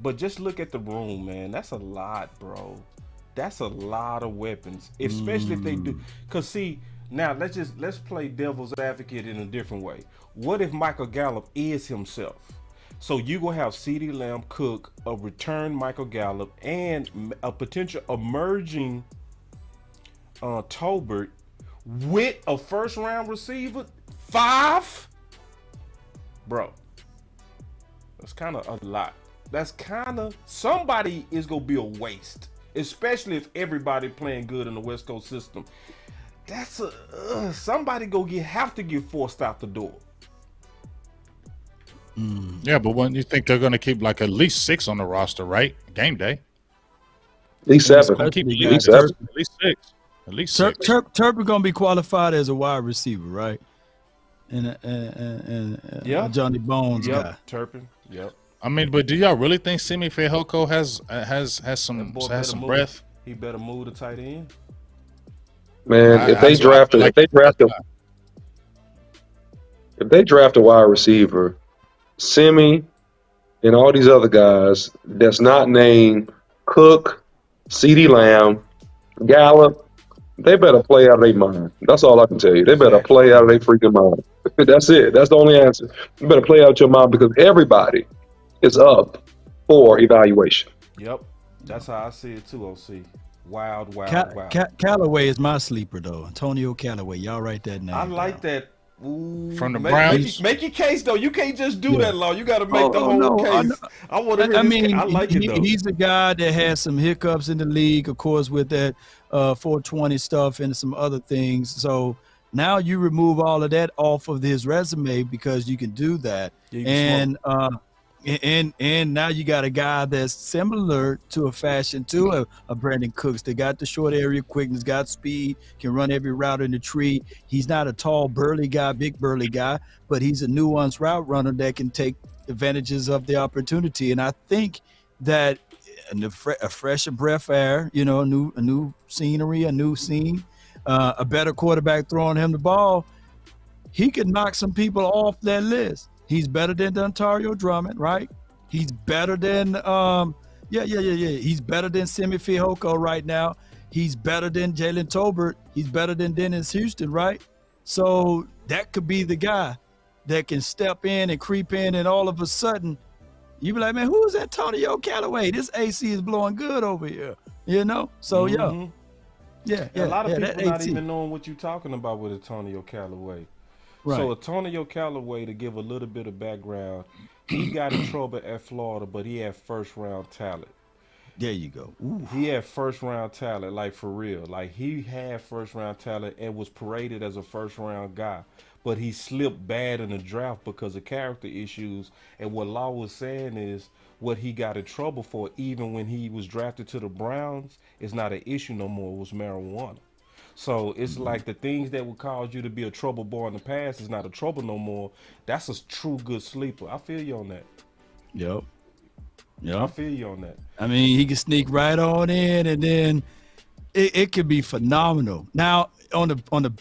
But just look at the room, man. That's a lot, bro. That's a lot of weapons, especially if they do. Cause see, now let's play devil's advocate in a different way. What if Michael Gallup is himself? So you gonna have CeeDee Lamb, Cook, a return Michael Gallup, and a potential emerging Tolbert with a first round receiver, 5, bro. That's kind of a lot. That's kind of somebody is gonna be a waste, especially if everybody playing good in the West Coast system. That's a somebody have to get forced out the door. Yeah, but when you think they're going to keep like at least 6 on the roster, right? Game day. At least seven. Gonna keep At at least least seven. At least 6. At least 6. Turpin gonna be qualified as a wide receiver, right? And Yeah. Johnny Bones guy. Yep, Turpin. Yep. I mean, but do y'all really think Simi Fehoko has That some boy has better some move. breath? He better move the tight end. Man, if they That's what I draft feel like. if they draft a wide receiver, Simi and all these other guys that's not named Cook, CeeDee Lamb, Gallup, they better play out of their mind. That's all I can tell you. They better play out of their freaking mind. That's it. That's the only answer. You better play out your mind because everybody is up for evaluation. Yep. That's how I see it too, OC. Wild. Callaway is my sleeper though. Antonio Callaway. Y'all write that name. I like down. that. Ooh, From the Browns? Make your case though. You can't just do that, Law. You got to make Oh, the whole no, case. I want to hear I this. mean, I like it though. he's a guy that has some hiccups in the league, of course, with that 420 stuff and some other things. So now you remove all of that off of his resume because you can do that. Yeah, you can And now you got a guy that's similar to a fashion to a Brandon Cooks. They got the short area quickness, got speed, can run every route in the tree. He's not a tall, burly guy, big burly guy, but he's a nuanced route runner that can take advantages of the opportunity. And I think that a fresher breath air, you know, a new scenery, a new scene, a better quarterback throwing him the ball, he could knock some people off that list. He's better than Ontario Drummond, right? He's better than He's better than Simi Fehoko right now. He's better than Jalen Tolbert. He's better than Dennis Houston, right? So that could be the guy that can step in and creep in, and all of a sudden, you be like, man, who is Antonio Callaway? This AC is blowing good over here, you know? So Mm-hmm. yeah. A lot of that people not AT. even knowing what you're talking about with Antonio Callaway. Right. So Antonio Callaway, to give a little bit of background, he got in trouble at Florida, but he had first round talent. There you go. Ooh. He had first round talent, like for real. Like he had first round talent and was paraded as a first round guy. But he slipped bad in the draft because of character issues. And what Law was saying is what he got in trouble for, even when he was drafted to the Browns, is not an issue no more. It was marijuana. So it's like the things that would cause you to be a trouble boy in the past is not a trouble no more. That's a true good sleeper. I feel you on that. Yep. I Yep. feel you on that. I mean, he can sneak right on in, and then it could be phenomenal. Now, on the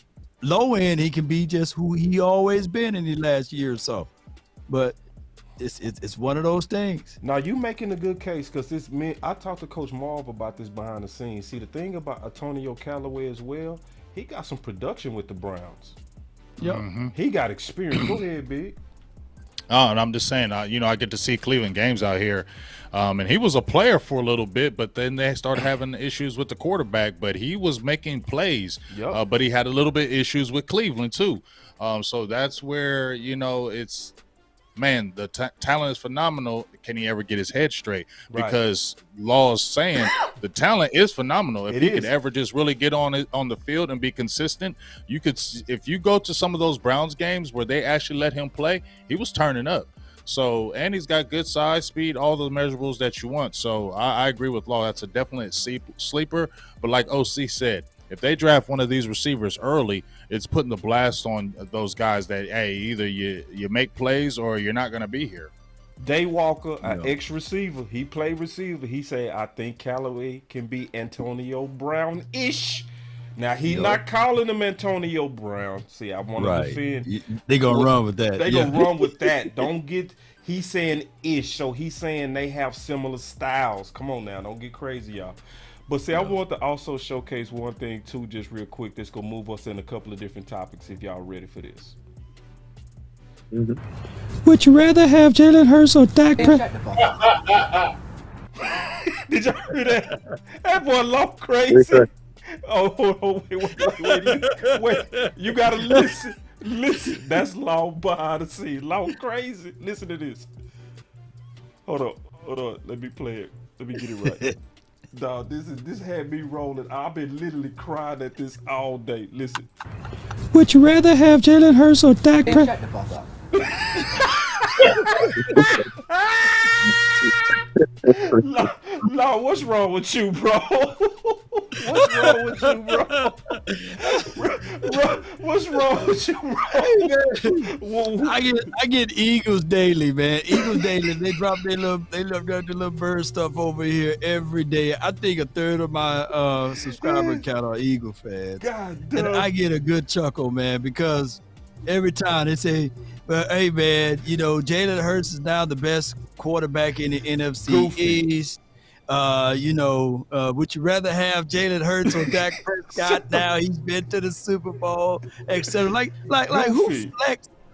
low end, he can be just who he always been in the last year or so. But it's one of those things. Now you making a good case because this me. I talked to Coach Marv about this behind the scenes. See, the thing about Antonio Callaway as well, he got some production with the Browns. Yep. He got experience. Go ahead, Big. Oh, and I'm just saying, I get to see Cleveland games out here, and he was a player for a little bit, but then they started having issues with the quarterback. But he was making plays, Yep. but he had a little bit issues with Cleveland too. So that's where it's man, the talent is phenomenal. Can he ever get his head straight? Right. Because Law is saying the talent is phenomenal. If It he is. could ever just really get on the field and be consistent, you could. If you go to some of those Browns games where they actually let him play, he was turning up. So, and he's got good size, speed, all the measurables that you want. So I agree with Law. That's a definite sleeper. But like OC said, if they draft one of these receivers early, it's putting the blast on those guys that, hey, either you make plays or you're not going to be here. Day Walker, an Yeah. ex-receiver. He played receiver. He said, I think Callaway can be Antonio Brown-ish. Now, he Yup. not calling him Antonio Brown. See, I want to Right. defend. They gonna run with that. They Yeah. gonna run with that. Don't get. He's saying ish, so he's saying they have similar styles. Come on now, don't get crazy, y'all. But see, I want to also showcase one thing too, just real quick. That's gonna move us in a couple of different topics. If y'all ready for this. Would you rather have Jalen Hurts or Dak Prescott? Did y'all hear that? That boy Law crazy. Oh, wait. You gotta listen. Listen. That's Law behind the scenes. Law crazy. Listen to this. Hold on. Let me play it. Let me get it right. Dog, this had me rolling. I've been literally crying at this all day. Listen. Would you rather have Jalen Hurts or Dak Prescott? Law, what's wrong with you, bro? What's wrong with you, bro? What's wrong with you, bro? I get Eagles daily, man. Eagles daily. They drop their little bird stuff over here every day. I think a third of my subscriber count are Eagle fans. God And damn. I get a good chuckle, man, because every time they say, well, hey, man, Jalen Hurts is now the best quarterback in the NFC Goofy. East. Would you rather have Jalen Hurts or Dak Prescott? Now he's been to the Super Bowl, etc. Like Goofy.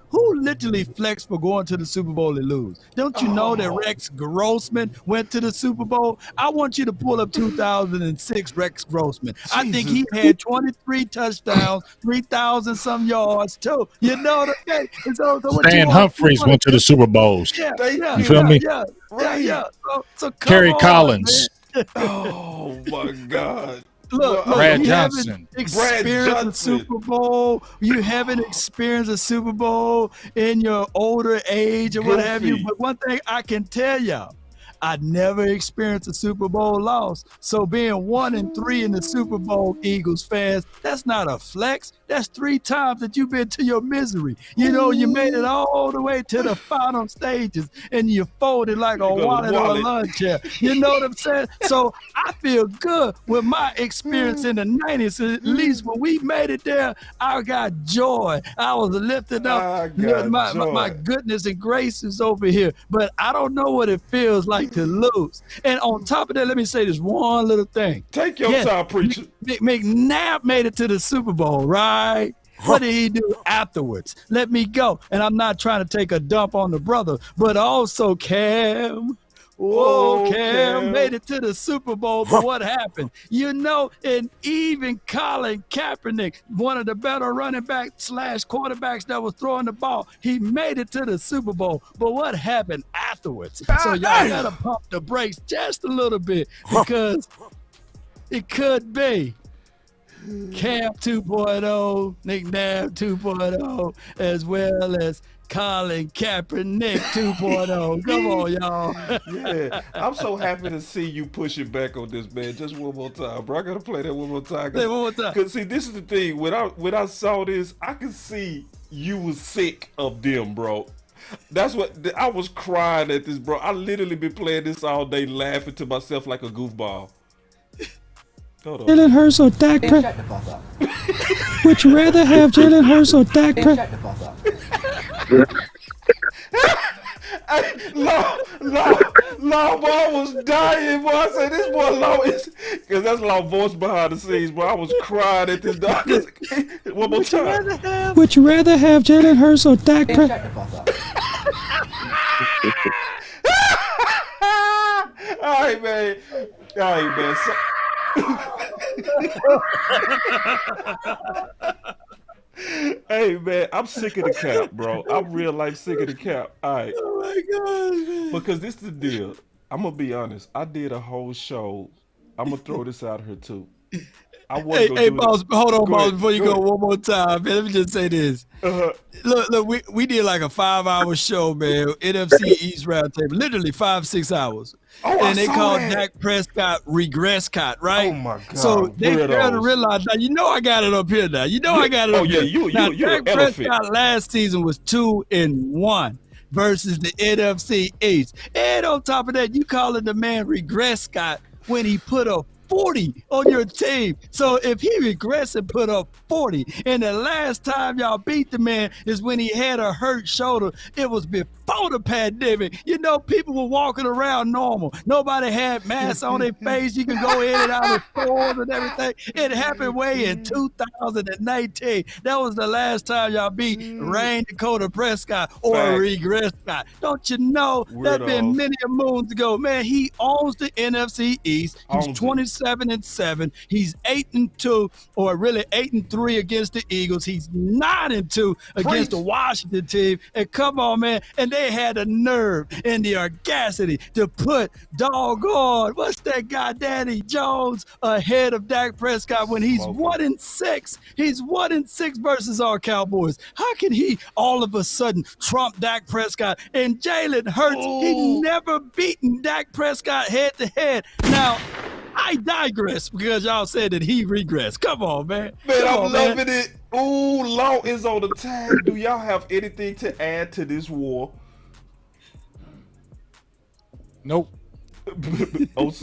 who literally flexed for going to the Super Bowl and lose? Don't you know that Rex Grossman went to the Super Bowl? I want you to pull up 2006 Rex Grossman. I think he had 23 touchdowns, 3,000 some yards too. You know what I'm saying? And so what Stan you want- Humphries went to the Super Bowls. Yeah, You feel me? Yeah. So come Kerry on, Collins. man. Oh my God. Look, Brad you Johnson. haven't experienced a Johnson. Super Bowl. You haven't experienced a Super Bowl in your older age or what have you. Goofy. But one thing I can tell y'all, I never experienced a Super Bowl loss. So being 1-3 in the Super Bowl, Eagles fans, that's not a flex. That's 3 times that you've been to your misery. You made it all the way to the final stages and you folded like a got a wallet or a wallet. lawn chair. You know what I'm saying? So I feel good with my experience in the 90s. At least when we made it there, I got joy. I was lifted I up. got My joy. goodness and grace is over here. But I don't know what it feels like to lose. And on top of that, let me say this one little thing. Take your Yes, time, preacher. McNabb made it to the Super Bowl, right? What did he do afterwards? Let me go. And I'm not trying to take a dump on the brother, but also Cam. Oh, Cam Cam. made it to the Super Bowl, but what happened? And even Colin Kaepernick, one of the better running backs / quarterbacks that was throwing the ball, he made it to the Super Bowl. But what happened afterwards? So y'all gotta pump the brakes just a little bit because it could be Cam 2.0, McNabb 2.0, as well as Colin Kaepernick 2.0. Come on, y'all. Yeah, I'm so happy to see you push it back on this, man. Just one more time, bro. I gotta play that one more time. Say it one more time. Cause see, this is the thing. When I saw this, I could see you was sick of them, bro. That's what I was crying at this, bro. I literally been playing this all day, laughing to myself like a goofball. Hold on. Jalen Hurts or Dak Prescott? Would you rather have Jalen Hurts or Dak Prescott? Law boy was dying, boy. I said this boy Law is, cause that's Law voice behind the scenes, bro. I was crying at this dog. One more time. Would you rather have Jalen Hurts or Dak Prescott? All right, man. So, hey man, I'm sick of the cap, bro. I'm real life sick of the cap. All right. Oh my God, man. Because this is the deal. I'm gonna be honest. I did a whole show. I'm gonna throw this out here too. I wasn't gonna Hey, do boss, hold on, Go boss, ahead, before you go go ahead. one more time, man. Let me just say this. Look, we did like a 5-hour show, man. NFC East roundtable, literally 5-6 hours. Oh, I And they saw called that. Dak Prescott Regresscott, right? Oh my God. So they Weirdos. failed to realize. Now you know I got it up here. Now you know I got it Oh, up yeah, here. you're Dak an elephant. Prescott last season was 2-1 versus the NFC East. And on top of that, you calling the man Regresscott when he put up 40 on your team. So if he regressed and put up 40, and the last time y'all beat the man is when he had a hurt shoulder, it was before the pandemic. You know, people were walking around normal. Nobody had masks on their face. You can go in and out of stores and everything. It happened way in 2019. That was the last time y'all beat Rain Dakota Prescott or Fact. Regress Scott. Don't you know that been Weirdos. many moons ago? Man, he owns the NFC East. He's Owns it. 27-7. He's 8-2, or really 8-3 against the Eagles. He's 9-2 against the Washington team. And come on, man. And they had the nerve and the audacity to put doggone, what's that guy, Danny Jones, ahead of Dak Prescott when he's Smoking. 1-6. He's 1-6 versus our Cowboys. How can he all of a sudden trump Dak Prescott? And Jalen Hurts, he never beaten Dak Prescott head to head. Now, I digress because y'all said that he regressed. Come on, man. Man, Come I'm on, man. loving it. Ooh, Law is on the tag. Do y'all have anything to add to this war? Nope. OC?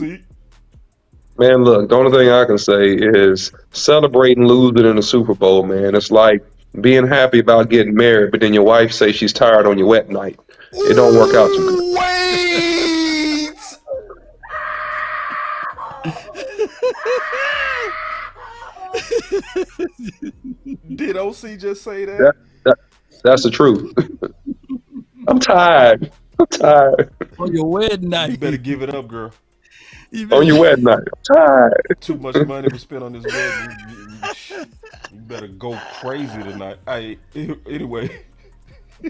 Man, look, the only thing I can say is celebrating losing in the Super Bowl, man. It's like being happy about getting married, but then your wife says she's tired on your wet night. It don't work out too good. Wait! Did OC just say that? That's the truth. I'm tired. I'm tired. On your wedding You night. better give it up, girl. On your wedding night. I'm tired. Too much money was spent on this wedding. You better go crazy tonight. Anyway. All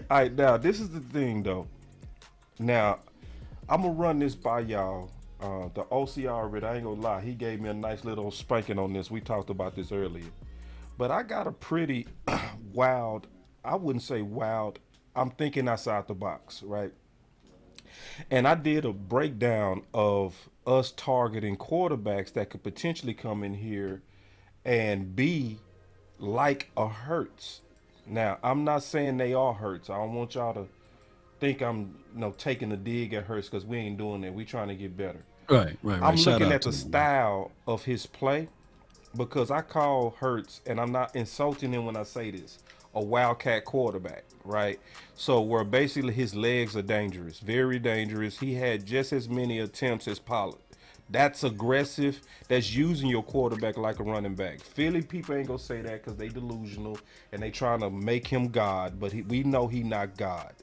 right, now this is the thing though. Now, I'm gonna run this by y'all. The OC already, I ain't gonna lie, he gave me a nice little spanking on this. We talked about this earlier. But I got a pretty wild, I wouldn't say wild, I'm thinking outside the box, right? And I did a breakdown of us targeting quarterbacks that could potentially come in here and be like a Hurts. Now, I'm not saying they are Hurts. I don't want y'all to think I'm taking a dig at Hurts, because we ain't doing that. We trying to get better. Right. I'm Shout looking out at to the him. style of his play, because I call Hurts, and I'm not insulting him when I say this, a wildcat quarterback, right? So where basically his legs are dangerous, very dangerous. He had just as many attempts as Pollard. That's aggressive. That's using your quarterback like a running back. Philly people ain't gonna say that because they delusional and they trying to make him God, but we know he not God,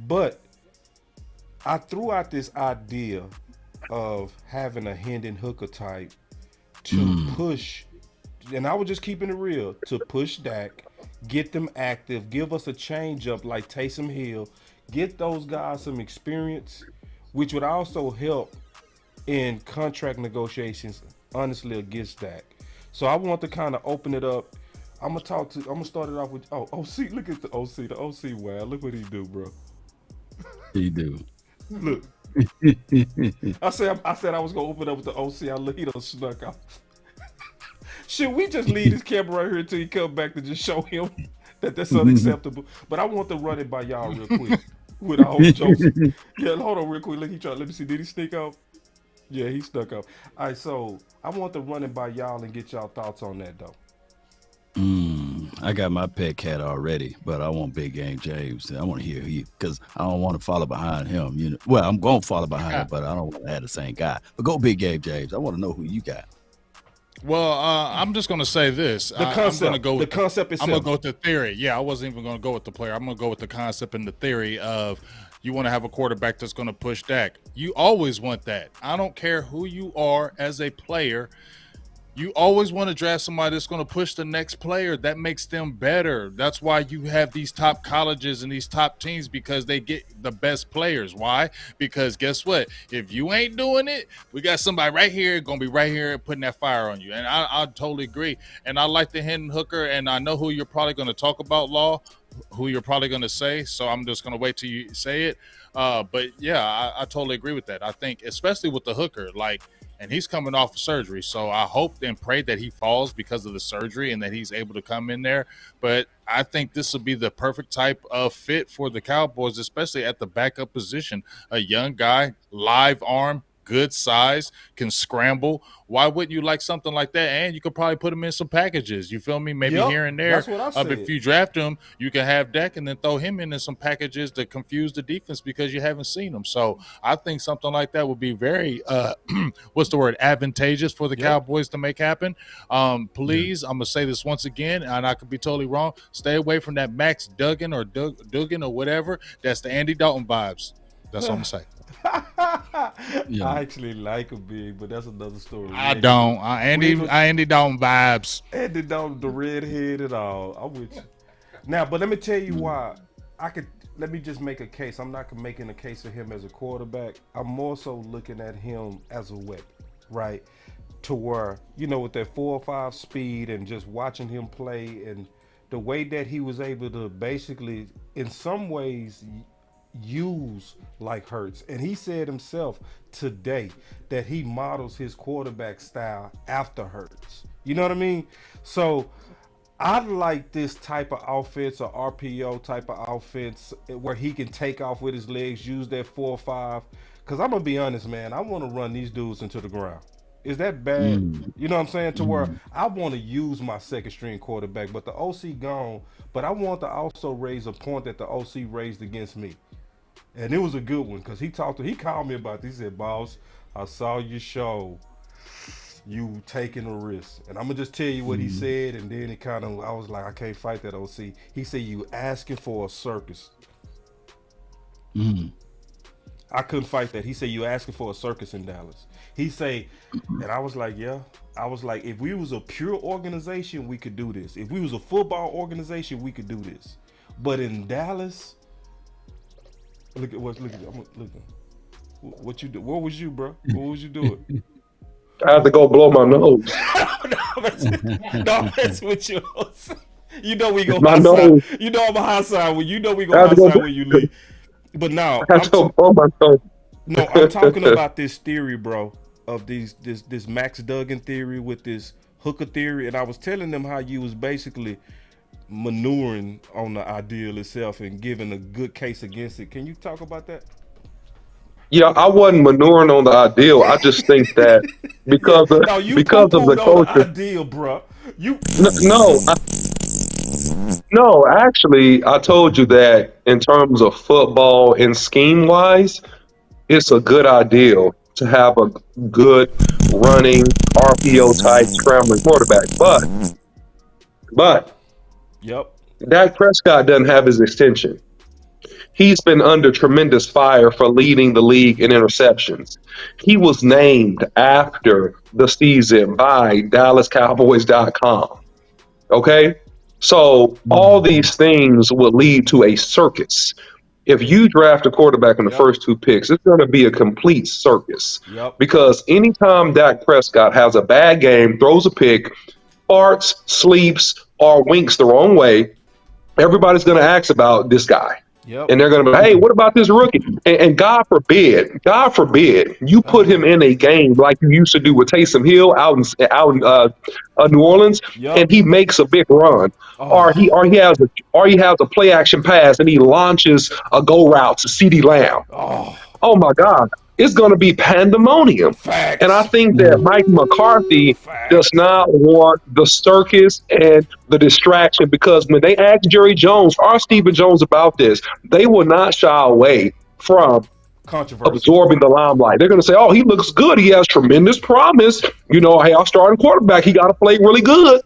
But I threw out this idea of having a Hendon Hooker type to push, and I was just keeping it real, to push Dak, get them active, give us a change up like Taysom Hill, get those guys some experience, which would also help in contract negotiations, honestly, against Dak. So I want to kind of open it up. I'm gonna start it off with OC. Look at the OC. The OC. Wow, look what he do, bro. He do. Look, I said I was gonna open up with the OC. I look, he done snuck out. Should we just leave this camera right here until he come back to just show him that that's unacceptable? But I want to run it by y'all real quick with all jokes. Yeah, hold on real quick. Look, let me see. Did he sneak out? Yeah, he stuck up. All right, so I want to run it by y'all and get y'all thoughts on that though. I got my pet cat already, but I want Big Game James. I want to hear he because I don't want to follow behind him. You know, well, I'm going to follow behind him, but I don't want to have the same guy. But go Big Game James. I want to know who you got. Well, I'm just going to say this. The concept. I'm going to go with the concept itself. I'm going to go with the theory. Yeah, I wasn't even going to go with the player. I'm going to go with the concept and the theory of you want to have a quarterback that's going to push Dak. You always want that. I don't care who you are as a player. You always want to draft somebody that's going to push the next player. That makes them better. That's why you have these top colleges and these top teams because they get the best players. Why? Because guess what? If you ain't doing it, we got somebody right here going to be right here putting that fire on you. And I totally agree. And I like the Hendon Hooker, and I know who you're probably going to talk about, Law, who you're probably going to say. So I'm just going to wait till you say it. But, yeah, I totally agree with that. I think especially with the Hooker, and he's coming off of surgery. So I hope and pray that he falls because of the surgery and that he's able to come in there. But I think this will be the perfect type of fit for the Cowboys, especially at the backup position. A young guy, live arm, good size, can scramble. Why wouldn't you like something like that? And you could probably put him in some packages. You feel me? Maybe here and there. That's what I said. If you draft him, you can have Dak and then throw him in some packages to confuse the defense because you haven't seen him. So I think something like that would be very, advantageous for the Cowboys to make happen. Please, I'm going to say this once again, and I could be totally wrong. Stay away from that Max Duggan or Duggan or whatever. That's the Andy Dalton vibes. That's what I'm going to say. I actually like him big, but that's another story. I don't. Andy Dalton vibes. Andy Dalton, the redhead and all. I'm with you. Now, but let me tell you why. Let me just make a case. I'm not making a case of him as a quarterback. I'm more so looking at him as a weapon, right? To where, with that 4.5 speed and just watching him play and the way that he was able to basically, in some ways, use like Hurts. And he said himself today that he models his quarterback style after Hurts. You know what I mean? So I like this type of offense, or RPO type of offense, where he can take off with his legs, use that 4-5. Because I'm going to be honest, man, I want to run these dudes into the ground. Is that bad? You know what I'm saying? To where I want to use my second string quarterback, but the OC gone. But I want to also raise a point that the OC raised against me. And it was a good one because he called me about this. He said, "Boss, I saw your show. You taking a risk." And I'm going to just tell you what he said. And then I was like, I can't fight that OC. He said, "You asking for a circus." I couldn't fight that. He said, "You asking for a circus in Dallas." He say, and I was like, yeah. I was like, if we was a pure organization, we could do this. If we was a football organization, we could do this. But in Dallas, look at what you do. What was you, bro? What was you doing? I had to go blow my nose. No, that's what you. You know we go my outside. Nose. You know I'm a high side when you know we go outside when you leave. But now I had to blow my nose. No, I'm talking about this theory, bro, of this Max Duggan theory with this Hooker theory, and I was telling them how you was basically maneuvering on the ideal itself and giving a good case against it. Can you talk about that? Yeah, I wasn't maneuvering on the ideal. I just think that because of the culture. The ideal, bro. No, actually, I told you that in terms of football and scheme wise, it's a good ideal to have a good running RPO type scrambling quarterback. But yep, Dak Prescott doesn't have his extension. He's been under tremendous fire for leading the league in interceptions. He was named after the season by DallasCowboys.com. Okay? So all these things will lead to a circus. If you draft a quarterback in the first two picks, it's going to be a complete circus. Because anytime Dak Prescott has a bad game, throws a pick, farts, sleeps, or winks the wrong way, everybody's going to ask about this guy. Yep. And they're going to be, hey, what about this rookie? And God forbid, you put him in a game like you used to do with Taysom Hill out in New Orleans, Yep. and he makes a big run, or he has a play action pass and he launches a go route to CeeDee Lamb. Oh my God, it's going to be pandemonium. Facts. And I think that Mike McCarthy does not want the circus and the distraction, because when they ask Jerry Jones or Stephen Jones about this, they will not shy away from Controversy. absorbing the limelight. They're going to say, oh, he looks good. He has tremendous promise. You know, hey, our starting quarterback, he got to play really good.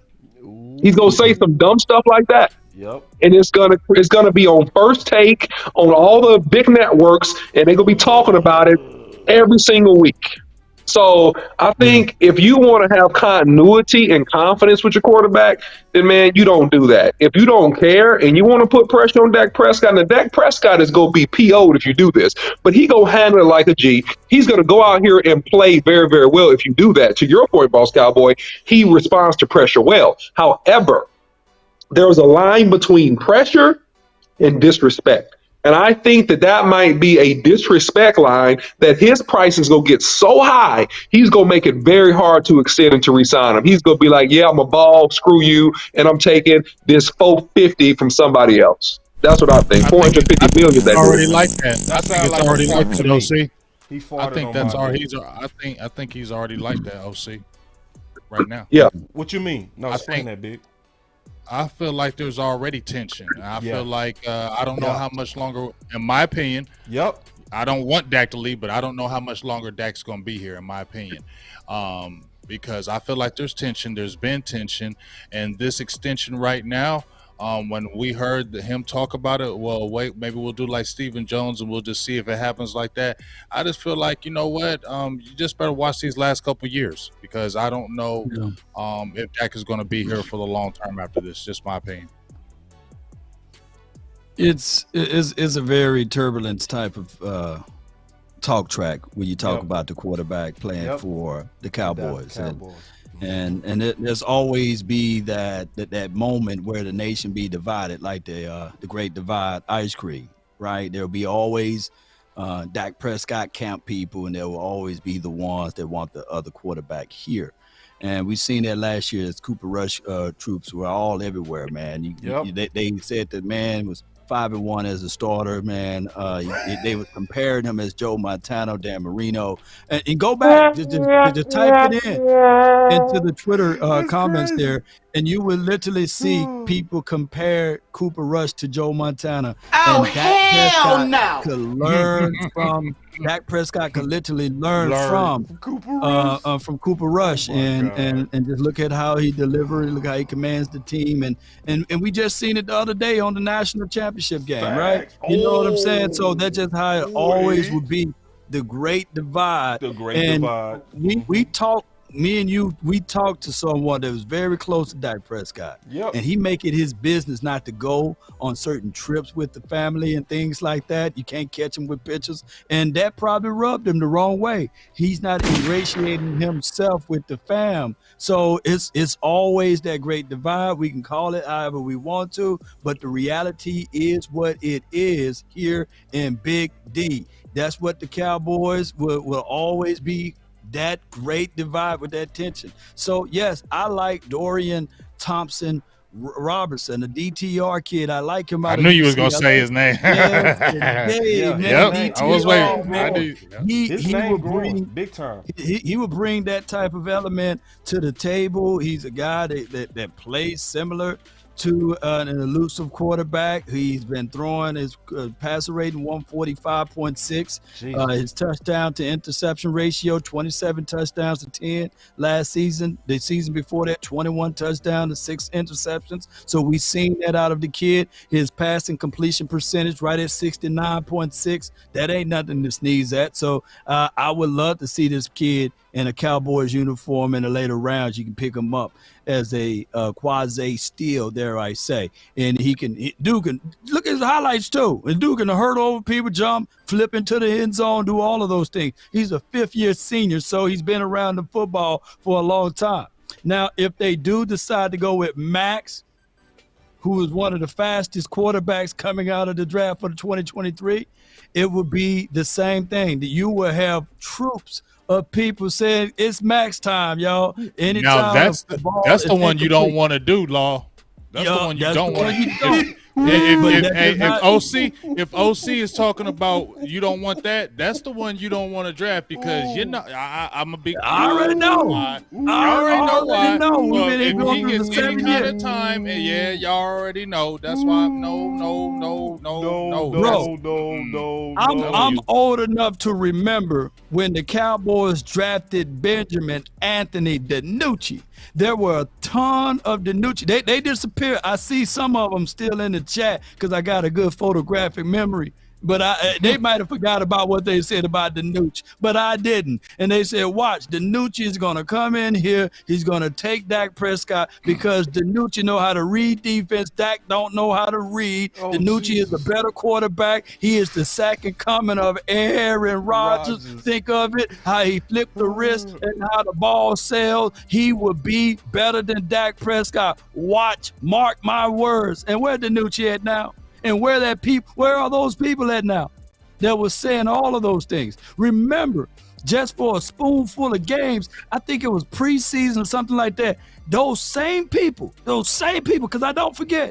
He's going to say some dumb stuff like that. Yep. And it's gonna be on First Take, on all the big networks, and they're gonna be talking about it every single week. So I think if you want to have continuity and confidence with your quarterback, then man, you don't do that. If you don't care and you want to put pressure on Dak Prescott, and Dak Prescott is gonna be PO'd if you do this, but he gonna handle it like a G. He's gonna go out here and play very, very well if you do that. To your point, Boss Cowboy, he responds to pressure well. However, there's a line between pressure and disrespect. And I think that might be a disrespect line that his price is going to get so high, he's going to make it very hard to extend and to re-sign him. He's going to be like, yeah, I'm a ball, screw you, and I'm taking this $450 from somebody else. That's what I think. $450 million. It's already like that. I think it's already like that, OC. He I think that's already. I think he's already like that, OC. Right now. Yeah. What you mean? No, explain that, Big. I feel like there's already tension. I feel like I don't know how much longer, in my opinion. Yep. I don't want Dak to leave, but I don't know how much longer Dak's going to be here, in my opinion. Because I feel like there's tension. There's been tension. And this extension right now, when we heard him talk about it, well, wait, maybe we'll do like Stephen Jones and we'll just see if it happens like that. I just feel like, you know what, you just better watch these last couple years, because I don't know if Dak is going to be here for the long term after this. Just my opinion. It's a very turbulent type of talk track when you talk about the quarterback playing for the Cowboys. And there's always be that moment where the nation be divided, like the Great Divide ice cream, right? There'll be always Dak Prescott camp people, and there will always be the ones that want the other quarterback here. And we've seen that last year as Cooper Rush troops were all everywhere, man. They said that man was 5-1 as a starter, man. They were comparing him as Joe Montana, Dan Marino, and go back, just type it into the Twitter comments there, and you will literally see people compare Cooper Rush to Joe Montana. Oh, and hell no! Could learn from Dak Prescott. Could literally learn from Cooper Rush, and just look at how he delivers, look how he commands the team, and we just seen it the other day on the national championship game, right? You know what I'm saying? So that's just how it always would be. The Great Divide. The Great Divide. We talk. Me and you, we talked to someone that was very close to Dak Prescott. Yep. And he make it his business not to go on certain trips with the family and things like that. You can't catch him with pictures. And that probably rubbed him the wrong way. He's not ingratiating himself with the fam. So it's always that Great Divide. We can call it however we want to, but the reality is what it is here in Big D. That's what the Cowboys will always be, that Great Divide with that tension. So yes, I like Dorian Thompson Robertson, the DTR kid. I like him. I knew you was gonna say his name. Yep. I was waiting. He will bring big time. He will bring that type of element to the table. He's a guy that plays similar to an elusive quarterback. He's been throwing his passer rating 145.6. His touchdown to interception ratio 27 touchdowns to 10 last season. The season before that, 21 touchdowns to 6 interceptions. So we've seen that out of the kid. His passing completion percentage right at 69.6. That ain't nothing to sneeze at. So I would love to see this kid in a Cowboys uniform in the later rounds. You can pick him up as a quasi steal, dare I say. And Duke can look at his highlights too. And Duke can hurt over people, jump, flip into the end zone, do all of those things. He's a fifth-year senior, so he's been around the football for a long time. Now, if they do decide to go with Max, who is one of the fastest quarterbacks coming out of the draft for the 2023, it would be the same thing. That you will have troops of people saying it's max time, y'all. Now Anytime the ball that's is the one you don't incomplete. want to do, Law. That's the Yeah, one you that's don't the want one to. you don't. If, But that hey, does not- if OC is talking about you don't want that, that's the one you don't want to draft because you know I'm a big. I already know. Why. You I already know why. know. We've Well, been if going he through the gets any 7 kind years. of time, yeah, y'all already know. That's why no. I'm old enough to remember when the Cowboys drafted Benjamin Anthony DiNucci. There were a ton of DiNucci. They disappeared. I see some of them still in the chat because I got a good photographic memory. But they might have forgot about what they said about DiNucci, but I didn't. And they said, watch, DiNucci is going to come in here. He's going to take Dak Prescott because DiNucci know how to read defense. Dak don't know how to read. Oh, DiNucci is a better quarterback. He is the second coming of Aaron Rodgers. Think of it, how he flipped the wrist and how the ball sailed. He would be better than Dak Prescott. Watch, mark my words. And where DiNucci at now? And where are those people at now that was saying all of those things? Remember, just for a spoonful of games, I think it was preseason or something like that. Those same people, because I don't forget,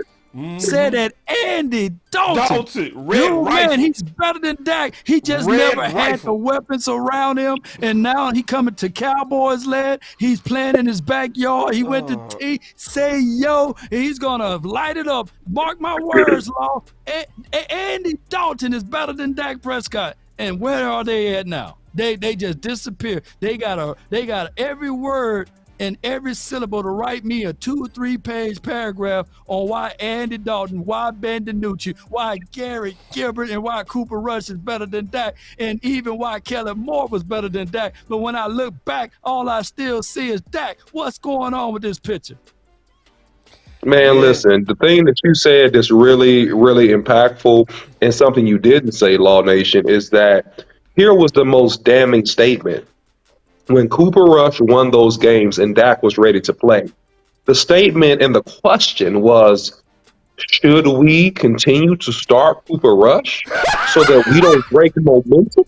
said that Andy Dalton, man, he's better than Dak. He just never had the weapons around him, and now he coming to Cowboys land. He's playing in his backyard. He went to say yo, and he's gonna light it up. Mark my words, Law. Andy Dalton is better than Dak Prescott. And where are they at now? They just disappeared. They got every word and every syllable to write me a 2 or 3 page paragraph on why Andy Dalton, why Ben DiNucci, why Gary Gilbert, and why Cooper Rush is better than Dak, and even why Kellen Moore was better than Dak. But when I look back, all I still see is Dak. What's going on with this picture? Man, listen, the thing that you said that's really, really impactful and something you didn't say, Law Nation, is that here was the most damning statement. When Cooper Rush won those games and Dak was ready to play, the statement and the question was, should we continue to start Cooper Rush so that we don't break momentum?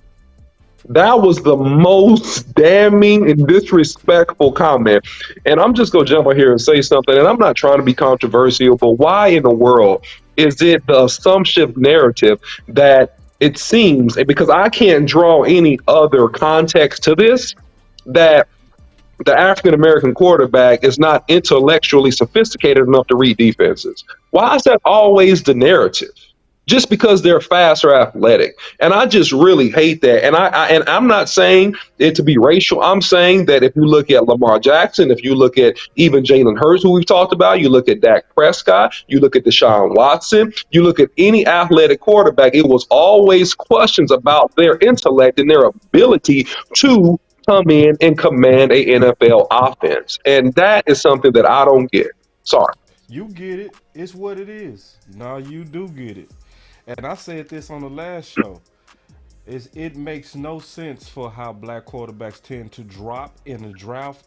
That was the most damning and disrespectful comment. And I'm just going to jump on here and say something, and I'm not trying to be controversial, but why in the world is it the assumption narrative that it seems, because I can't draw any other context to this, that the African-American quarterback is not intellectually sophisticated enough to read defenses? Why is that always the narrative? Just because they're fast or athletic. And I just really hate that. And I'm not saying it to be racial. I'm saying that if you look at Lamar Jackson, if you look at even Jalen Hurts, who we've talked about, you look at Dak Prescott, you look at Deshaun Watson, you look at any athletic quarterback, it was always questions about their intellect and their ability to come in and command a NFL offense. And that is something that I don't get. Sorry. You get it. It's what it is. No, you do get it. And I said this on the last show. It makes no sense for how black quarterbacks tend to drop in the draft.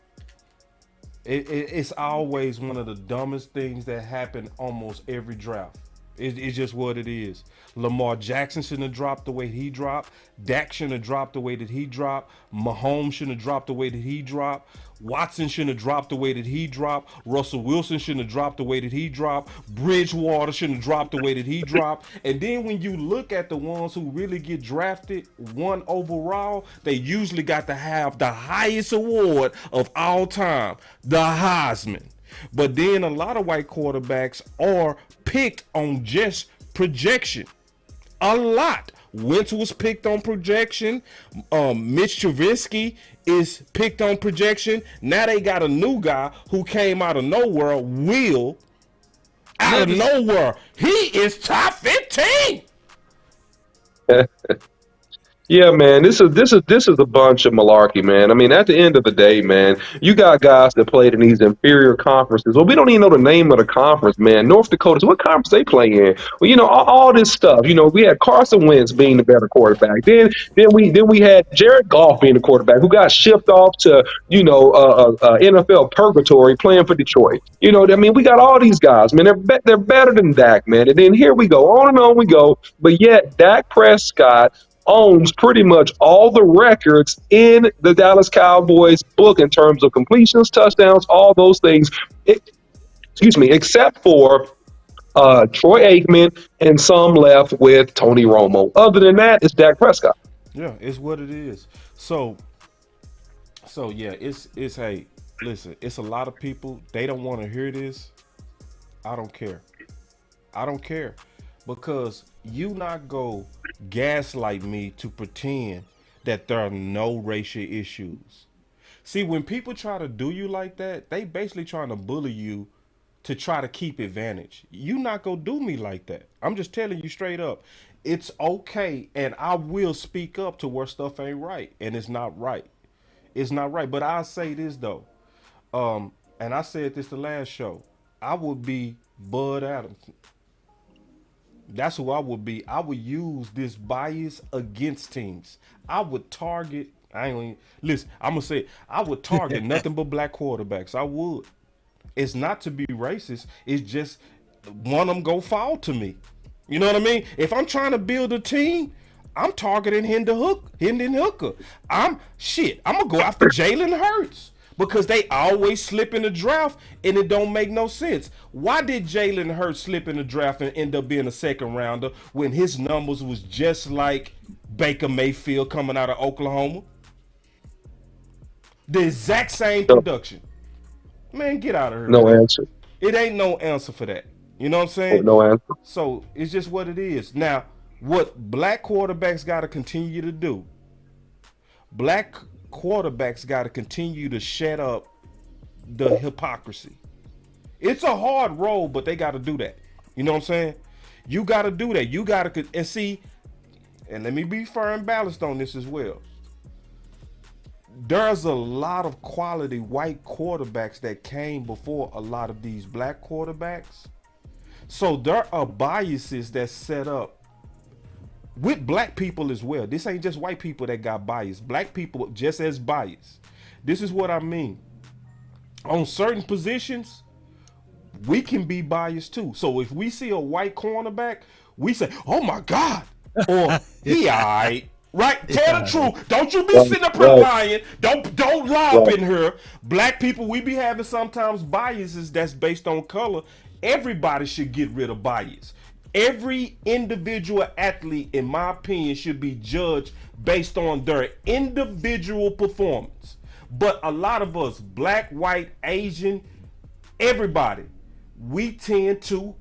It's always one of the dumbest things that happen almost every draft. It's just what it is. Lamar Jackson shouldn't have dropped the way he dropped. Dak shouldn't have dropped the way that he dropped. Mahomes shouldn't have dropped the way that he dropped. Watson shouldn't have dropped the way that he dropped. Russell Wilson shouldn't have dropped the way that he dropped. Bridgewater shouldn't have dropped the way that he dropped. And then when you look at the ones who really get drafted 1 overall, they usually got to have the highest award of all time, the Heisman. But then a lot of white quarterbacks are picked on just projection. A lot. Wentz was picked on projection. Mitch Trubisky is picked on projection. Now they got a new guy who came out of nowhere, Will. Out of nowhere. He is top 15. Yeah, man, this is a bunch of malarkey, man. I mean, at the end of the day, man, you got guys that played in these inferior conferences. Well, we don't even know the name of the conference, man. North Dakota's what conference they play in? Well, all this stuff. We had Carson Wentz being the better quarterback. Then we had Jared Goff being the quarterback who got shipped off to NFL purgatory playing for Detroit. I mean, we got all these guys, man. They're better than Dak, man. And then here we go, on and on we go. But yet, Dak Prescott owns pretty much all the records in the Dallas Cowboys book in terms of completions, touchdowns, all those things. Excuse me, except for Troy Aikman and some left with Tony Romo. Other than that, it's Dak Prescott. Yeah, it's what it is. So yeah, it's hey, listen, it's a lot of people, they don't want to hear this. I don't care. I don't care. Because you not go gaslight me to pretend that there are no racial issues. See, when people try to do you like that, they basically trying to bully you to try to keep advantage. You not gonna do me like that. I'm just telling you straight up. It's okay, and I will speak up to where stuff ain't right, and it's not right. It's not right. But I'll say this though. And I said this the last show. I would be Bud Adams. That's who I would be. I would use this bias against teams. I would target. I ain't gonna, listen. I'm gonna say I would target nothing but black quarterbacks. I would. It's not to be racist. It's just one of them go fall to me. You know what I mean? If I'm trying to build a team, I'm targeting Hendon Hooker. I'm gonna go after Jalen Hurts because they always slip in the draft and it don't make no sense. Why did Jalen Hurts slip in the draft and end up being a second rounder when his numbers was just like Baker Mayfield coming out of Oklahoma? The exact same production. Man, get out of here. No Man. answer. It ain't no answer for that. You know what I'm saying? No answer. So it's just what it is. Now, what black quarterbacks got to continue to do, black quarterbacks got to continue to shut up the hypocrisy. It's a hard road, but they got to do that. You know what I'm saying? You got to do that. You got to, and see, and let me be fair and balanced on this as well. There's a lot of quality white quarterbacks that came before a lot of these black quarterbacks. So there are biases that set up with black people as well. This ain't just white people that got bias. Black people just as biased. This is what I mean. On certain positions, we can be biased too. So if we see a white cornerback, we say, "Oh my God," or "He alright." Right? Tell the truth. Don't you be sitting up here lying. Don't lie up in here. Black people, we be having sometimes biases that's based on color. Everybody should get rid of bias. Every individual athlete, in my opinion, should be judged based on their individual performance. But a lot of us, black, white, Asian, everybody, we tend to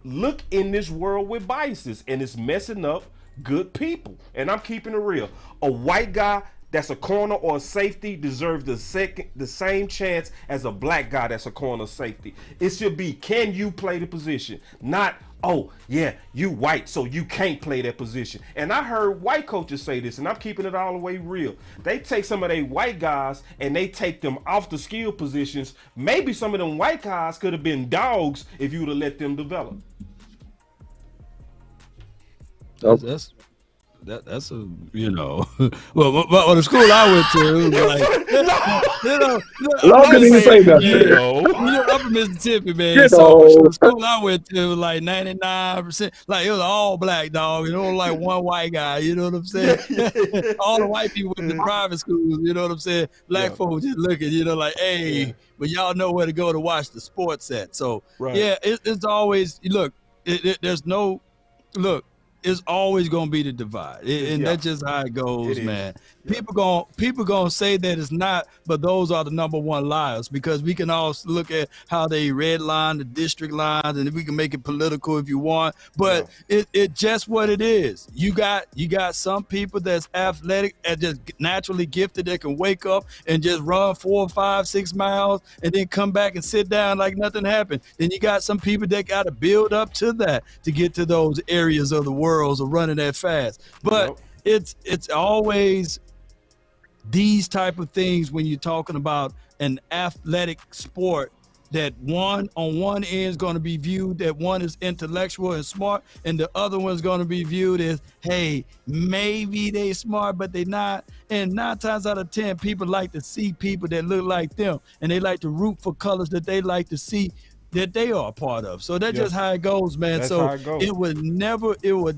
look in this world with biases, and it's messing up good people. And I'm keeping it real. A white guy that's a corner or a safety deserves the same chance as a black guy that's a corner or safety. It should be, can you play the position? Not, oh yeah, you white, so you can't play that position. And I heard white coaches say this, and I'm keeping it all the way real. They take some of their white guys and they take them off the skill positions. Maybe some of them white guys could have been dogs if you would have let them develop. That's a well the school I went to I'm from Mississippi, man. So the school I went to was like 99%, like it was all black, dog. Like one white guy. You know what I'm saying? All the white people went to private schools. You know what I'm saying? Black folks just looking, like, hey, but y'all know where to go to watch the sports at. So it's always there's no look. It's always gonna be the divide, and that's just how it goes, man. People gonna say that it's not, but those are the number one liars, because we can all look at how they red line the district lines, and we can make it political if you want, but it just what it is. You got some people that's athletic and just naturally gifted that can wake up and just run 4, 5, 6 miles and then come back and sit down like nothing happened. Then you got some people that got to build up to that to get to those areas of the world of running that fast. But it's always these type of things when you're talking about an athletic sport, that one on one end is going to be viewed that one is intellectual and smart, and the other one's going to be viewed as, hey, maybe they smart but they not. And 9 times out of 10 people like to see people that look like them, and they like to root for colors that they like to see that they are a part of. So that's just how it goes, man. That's so how it goes. it would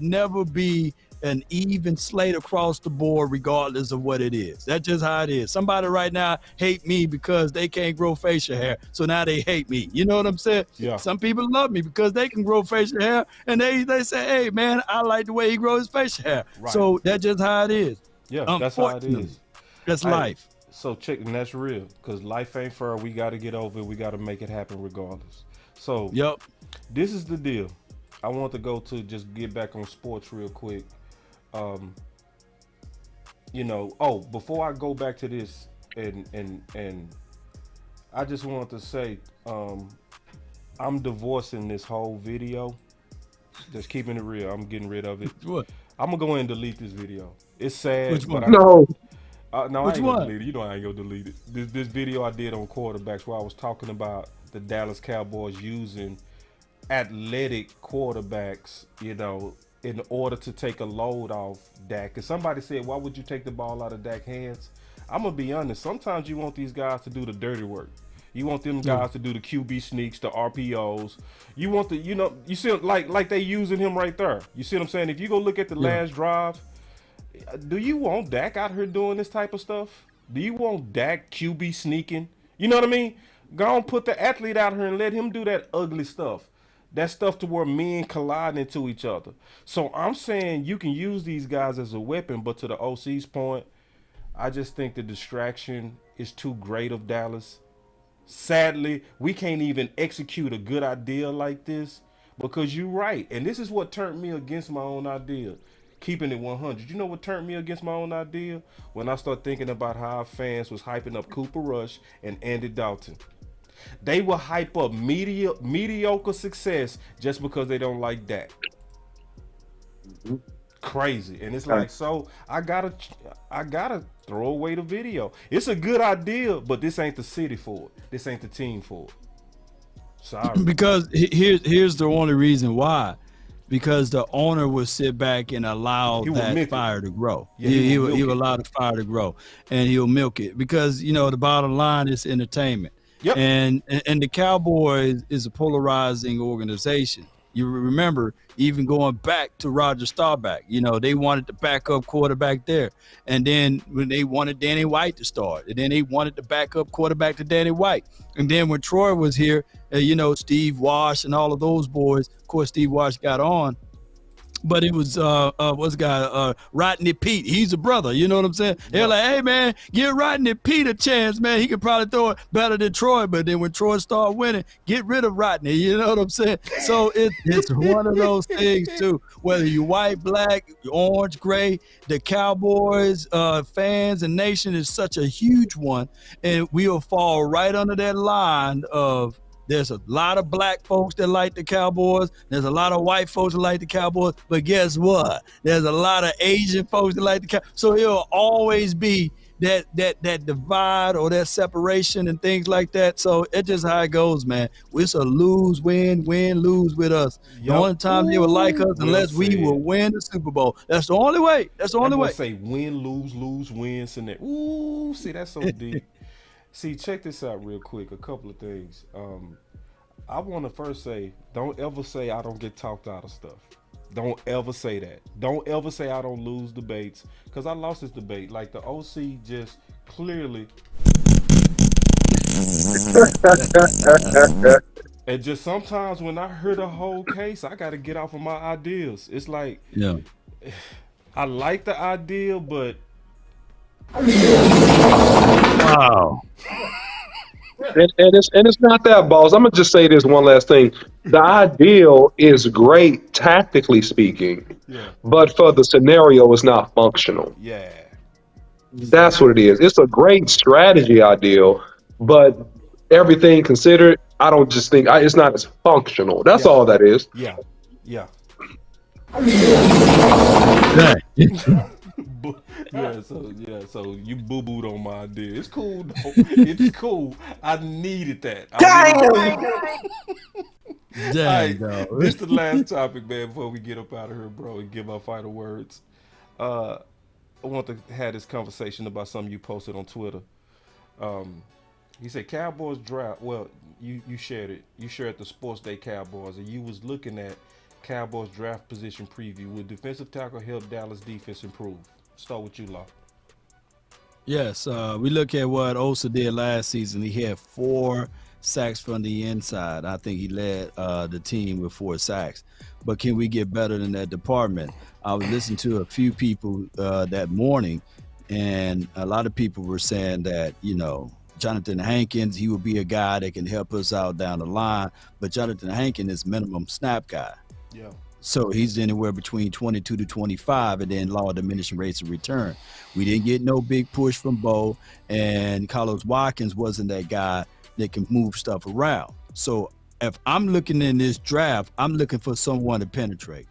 never be an even slate across the board, regardless of what it is. That's just how it is. Somebody right now hate me because they can't grow facial hair, so now they hate me. You know what I'm saying? Yeah. Some people love me because they can grow facial hair, and they say, hey, man, I like the way he grows his facial hair. Right. So that's just how it is. Yeah, that's how it is. That's Hey, life. So check, and that's real, because life ain't fair. We got to get over it. We got to make it happen regardless. So Yep. this is the deal. I want to go to just get back on sports real quick. Before I go back to this, and I just want to say, I'm divorcing this whole video. Just keeping it real. I'm getting rid of it. What? I'm gonna go ahead and delete this video. It's sad, Which one? but No, no, Which I ain't one? gonna delete it. You know I ain't gonna delete it. This video I did on quarterbacks, where I was talking about the Dallas Cowboys using athletic quarterbacks, in order to take a load off Dak. Because somebody said, why would you take the ball out of Dak's hands? I'm gonna be honest. Sometimes you want these guys to do the dirty work. You want them guys to do the QB sneaks, the RPOs. You want you see like they using him right there. You see what I'm saying? If you go look at the last drive, do you want Dak out here doing this type of stuff? Do you want Dak QB sneaking? You know what I mean? Go and put the athlete out here and let him do that ugly stuff. That stuff to where men collide into each other. So I'm saying you can use these guys as a weapon, but to the OC's point, I just think the distraction is too great of Dallas. Sadly, we can't even execute a good idea like this, because you're right. And this is what turned me against my own idea. Keeping it 100. You know what turned me against my own idea? When I start thinking about how our fans was hyping up Cooper Rush and Andy Dalton. They will hype up mediocre success just because they don't like that. Crazy. And it's like, so I gotta throw away the video. It's a good idea, but this ain't the city for it. This ain't the team for it. Sorry. Because here's the only reason why. Because the owner will sit back and allow that fire to grow. Yeah, he'll allow the fire to grow, and he'll milk it. Because the bottom line is entertainment. Yep. And the Cowboys is a polarizing organization. You remember, even going back to Roger Staubach, they wanted the backup quarterback there. And then when they wanted Danny White to start, and then they wanted the backup quarterback to Danny White. And then when Troy was here, Steve Wash and all of those boys, of course, Steve Wash got on. But it was what's the guy, Rodney Pete. He's a brother, you know what I'm saying? They're like, hey man, give Rodney Pete a chance, man. He could probably throw it better than Troy. But then when Troy started winning, get rid of Rodney, you know what I'm saying? So it's one of those things too. Whether you're white, black, orange, gray, the Cowboys fans and nation is such a huge one, and we'll fall right under that line of, there's a lot of black folks that like the Cowboys. There's a lot of white folks that like the Cowboys. But guess what? There's a lot of Asian folks that like the Cowboys. So it'll always be that divide or that separation and things like that. So it's just how it goes, man. It's a lose, win, lose with us. The only time they will like us unless we will win the Super Bowl. That's the only way. That's the only way. Say win, lose, win. Scenario. Ooh, see, that's so deep. See, check this out real quick. A couple of things. I want to first say, don't ever say I don't get talked out of stuff. Don't ever say that. Don't ever say I don't lose debates, because I lost this debate. Like, the OC just clearly. And just sometimes when I hear the whole case, I got to get off of my ideas. It's like, I like the idea, but. Wow. And it's not that, boss. I'm gonna just say this one last thing. The ideal is great tactically speaking, but for the scenario, it's not functional. Yeah, that's what it is. It's a great strategy ideal, but everything considered, I don't just think it's not as functional. That's all that is. Yeah. So you boo booed on my idea. It's cool though. It's cool. I needed that. Damn. All Dang, right, dog. this the last topic, man. Before we get up out of here, bro, and give my final words. I want to have this conversation about something you posted on Twitter. Um, he said Cowboys draft. Well, you shared it. You shared the Sports Day Cowboys, and you was looking at Cowboys draft position preview. Will defensive tackle help Dallas defense improve? Start with you, Law. Yes, we look at what Osa did last season. He had 4 sacks from the inside. I think he led the team with 4 sacks. But can we get better than that department? I was listening to a few people that morning, and a lot of people were saying that, Jonathan Hankins, he would be a guy that can help us out down the line. But Jonathan Hankins is minimum snap guy. Yeah. So he's anywhere between 22 to 25, and then law of diminishing rates of return. We didn't get no big push from Bo, and Carlos Watkins wasn't that guy that can move stuff around. So if I'm looking in this draft, I'm looking for someone to penetrate,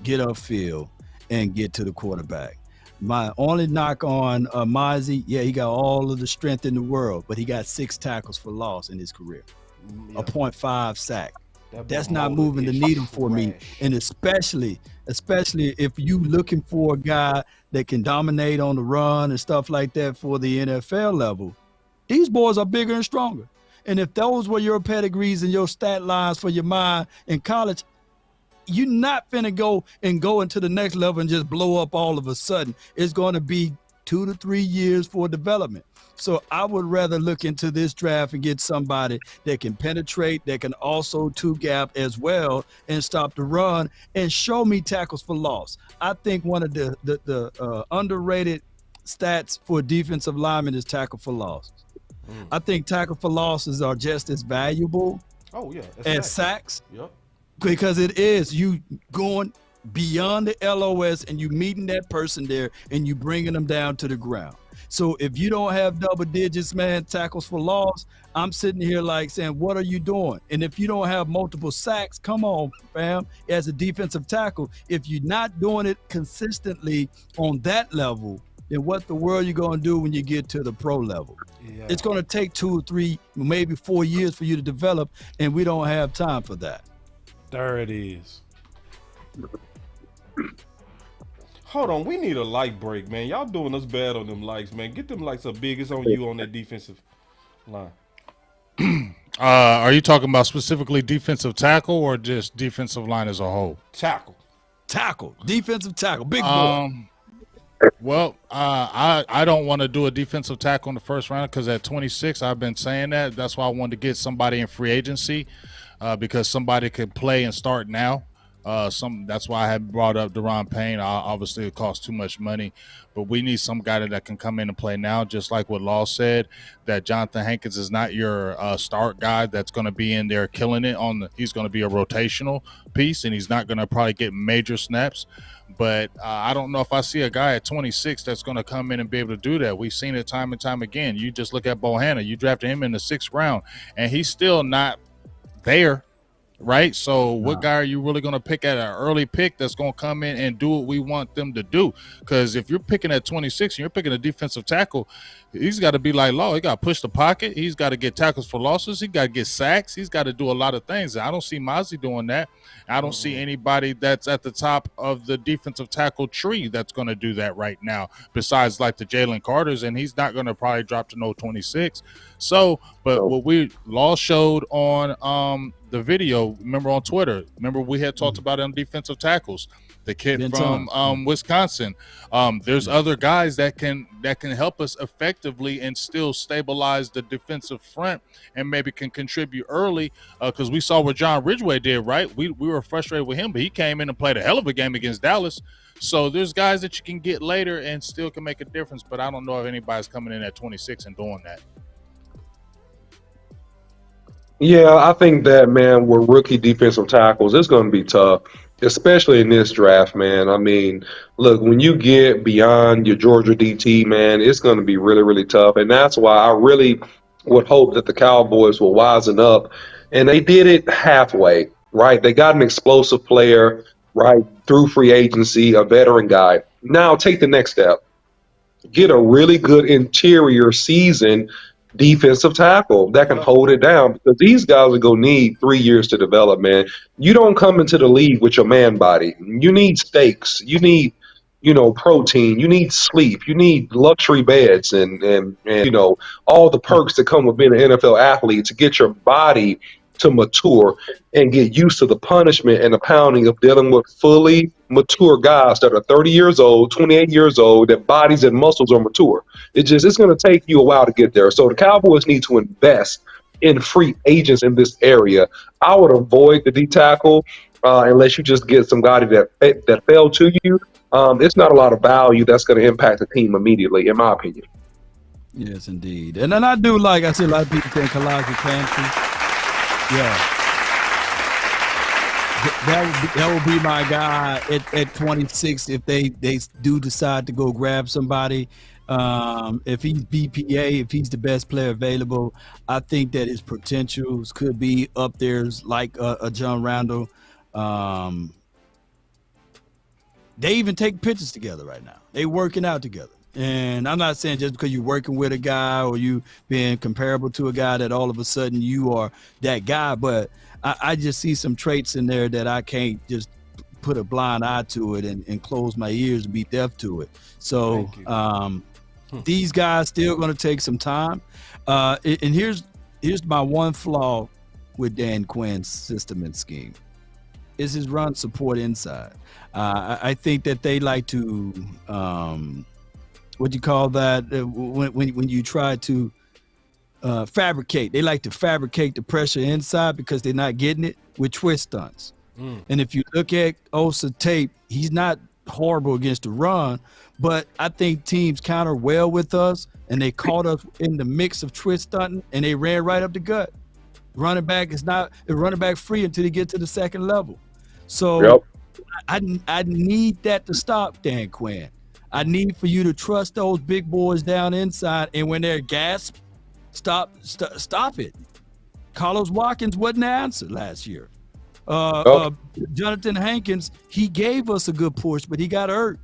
get upfield, and get to the quarterback. My only knock on Mozzie, he got all of the strength in the world, but he got 6 tackles for loss in his career, a 0.5 sack. That's not moving the needle for me. And especially if you looking for a guy that can dominate on the run and stuff like that for the NFL level, these boys are bigger and stronger. And if those were your pedigrees and your stat lines for your mind in college, you're not finna go into the next level and just blow up all of a sudden. It's going to be 2 to 3 years for development. So I would rather look into this draft and get somebody that can penetrate, that can also 2-gap as well and stop the run and show me tackles for loss. I think one of the underrated stats for defensive linemen is tackle for loss. I think tackle for losses are just as valuable as sacks. Yep. Because it is you going beyond the LOS and you meeting that person there and you bringing them down to the ground. So if you don't have double digits, man, tackles for loss, I'm sitting here like saying, what are you doing? And if you don't have multiple sacks, come on, fam, as a defensive tackle, if you're not doing it consistently on that level, then what the world you going to do when you get to the pro level? Yeah. It's going to take 2 or 3, maybe 4 years for you to develop, and we don't have time for that. There it is. Hold on, we need a light break, man. Y'all doing us bad on them likes, man. Get them likes up big. It's on you on that defensive line. Are you talking about specifically defensive tackle or just defensive line as a whole? Tackle, defensive tackle, big boy. Well, I don't want to do a defensive tackle in the first round because at 26, I've been saying that. That's why I wanted to get somebody in free agency because somebody could play and start now. That's why I had brought up Deron Payne. Obviously, it costs too much money, but we need some guy that can come in and play now. Just like what Law said, that Jonathan Hankins is not your start guy that's going to be in there killing it. He's going to be a rotational piece, and he's not going to probably get major snaps. But I don't know if I see a guy at 26 that's going to come in and be able to do that. We've seen it time and time again. You just look at Bohanna. You drafted him in the 6th round, and he's still not there. Right. So what guy are you really going to pick at an early pick that's going to come in and do what we want them to do? Because if you're picking at 26 and you're picking a defensive tackle, he's got to be like Law. He got to push the pocket. He's got to get tackles for losses. He got to get sacks. He's got to do a lot of things. I don't see Mozzie doing that. I don't see anybody that's at the top of the defensive tackle tree that's going to do that right now, besides like the Jalen Carters, and he's not going to probably drop to no 26. So, but what Law showed on the video, remember on Twitter, we had talked about on defensive tackles, the kid from Wisconsin. There's other guys that can help us effectively and still stabilize the defensive front and maybe can contribute early because we saw what John Ridgeway did, right? We were frustrated with him, but he came in and played a hell of a game against Dallas. So there's guys that you can get later and still can make a difference, but I don't know if anybody's coming in at 26 and doing that. Yeah, I think that, man, with rookie defensive tackles, it's going to be tough, especially in this draft, man. I mean, look, when you get beyond your Georgia DT, man, it's going to be really, really tough. And that's why I really would hope that the Cowboys will wisen up. And they did it halfway, right? They got an explosive player, right, through free agency, a veteran guy. Now take the next step. Get a really good interior seasoned defensive tackle that can Yeah. hold it down because these guys are going to need 3 years to develop, man. You don't come into the league with your man body. You need steaks. You need, protein. You need sleep. You need luxury beds and all the perks that come with being an NFL athlete to get your body to mature and get used to the punishment and the pounding of dealing with fully mature guys that are 30 years old, 28 years old, their bodies and muscles are mature. It's going to take you a while to get there. So the Cowboys need to invest in free agents in this area. I would avoid the D tackle unless you just get somebody that fell to you. It's not a lot of value that's going to impact the team immediately, in my opinion. Yes, indeed. And then I do like I see a lot of people saying Kalaji Pantry. Yeah. That would be my guy at 26 if they do decide to go grab somebody. If he's BPA, if he's the best player available, I think that his potentials could be up there like a John Randall. They even take pictures together right now. They working out together. And I'm not saying just because you're working with a guy or you being comparable to a guy that all of a sudden you are that guy, but I just see some traits in there that I can't just put a blind eye to it and close my ears and be deaf to it. So these guys still going to take some time. And here's my one flaw with Dan Quinn's system and scheme is his run support inside. I think that they like to what you call that when you try to fabricate. They like to fabricate the pressure inside because they're not getting it with twist stunts. And if you look at Osa tape, he's not horrible against the run, but I think teams counter well with us, and they caught us in the mix of twist stunting, and they ran right up the gut. Running back is not a running back free until they get to the second level. So I need that to stop, Dan Quinn. I need for you to trust those big boys down inside, and when they're gasp, stop it. Carlos Watkins wasn't the answer last year. Jonathan Hankins, he gave us a good push, but he got hurt.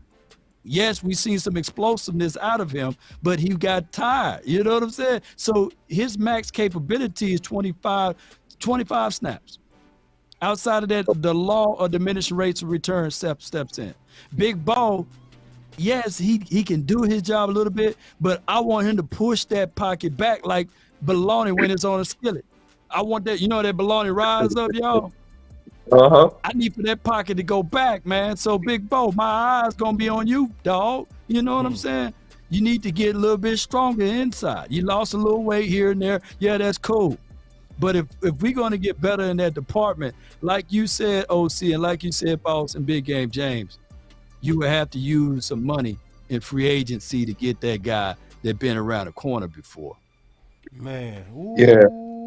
Yes, we've seen some explosiveness out of him, but he got tired. You know what I'm saying? So his max capability is 25 snaps. Outside of that, the law of diminishing rates of return steps in. Big Ball, yes, he can do his job a little bit, but I want him to push that pocket back like bologna when it's on a skillet. I want that, that bologna rise up, y'all. I need for that pocket to go back, man. So Big Bo, my eyes gonna be on you, dog. You know what I'm saying? You need to get a little bit stronger inside. You lost a little weight here and there. Yeah, that's cool. But if we're gonna get better in that department, like you said, OC, and like you said, Boss and Big Game James, you would have to use some money in free agency to get that guy that been around the corner before. Man. Ooh. Yeah.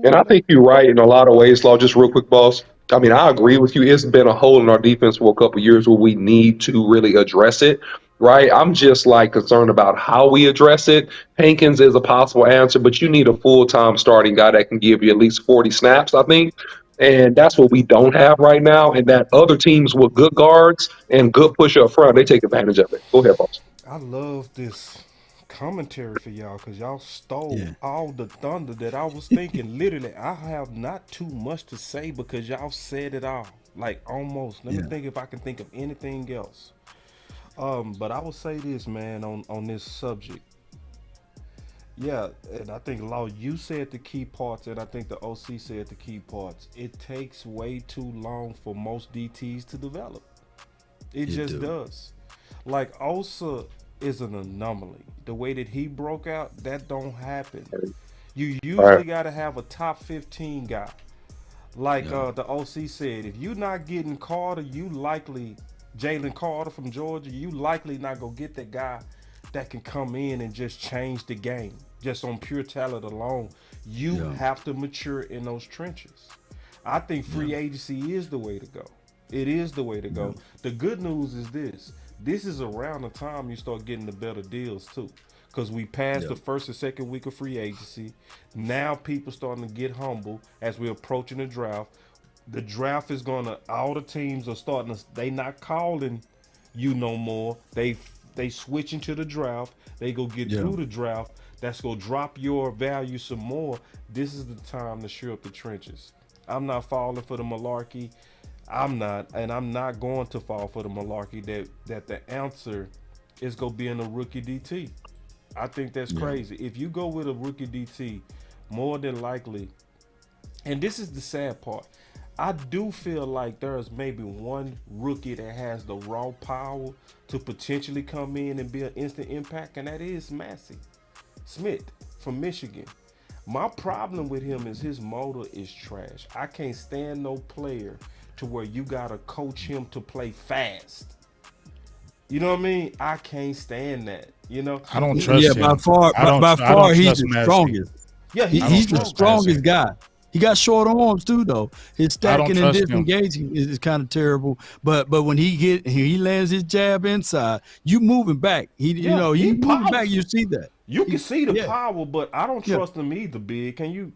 And I think you're right in a lot of ways, Law. Just real quick, Boss. I mean, I agree with you. It's been a hole in our defense for a couple of years where we need to really address it, right? I'm just concerned about how we address it. Hankins is a possible answer, but you need a full-time starting guy that can give you at least 40 snaps, I think. And that's what we don't have right now. And that other teams with good guards and good push up front, they take advantage of it. Go ahead, Boss. I love this commentary for y'all because y'all stole all the thunder that I was thinking. Literally, I have not too much to say because y'all said it all. Like almost. Let me think if I can think of anything else. But I will say this, man, on this subject. Yeah, and I think Law, you said the key parts, and I think the OC said the key parts. It takes way too long for most DTs to develop. It just does. Like Osa is an anomaly. The way that he broke out, that don't happen. You usually got to have a top 15 guy. Like the OC said, if you're not getting Carter, Jalen Carter from Georgia, you likely not gonna get that guy that can come in and just change the game just on pure talent alone. You have to mature in those trenches. I think free agency is the way to go. It is the way to go. The good news is this is around the time you start getting the better deals too, because we passed the first and second week of free agency. Now people starting to get humble as we're approaching the draft. The draft is all the teams are starting to, they not calling you no more. They they switch into the draft, they go get Yeah. through the draft, that's gonna drop your value some more. This is the time to shore up the trenches. I'm not falling for the malarkey. I'm not going to fall for the malarkey that the answer is gonna be in a rookie DT. I think that's crazy. If you go with a rookie DT, more than likely, and this is the sad part, I do feel like there's maybe one rookie that has the raw power to potentially come in and be an instant impact, and that is Massey Smith from Michigan. My problem with him is his motor is trash. I can't stand no player to where you gotta coach him to play fast. You know what I mean? I can't stand that. You know? I don't trust Yeah, him. by far, I don't. by I don't far, he's trust the Massey. strongest. Yeah, He, I don't he's the trust strongest Massey. guy. He got short arms too, though. His I don't stacking and trust him. disengaging is kind of terrible. But when he lands his jab inside, you moving back. He he moving back. powerful. You see that. You can see the yeah. power, but I don't Yeah. trust him either, Big. Can you?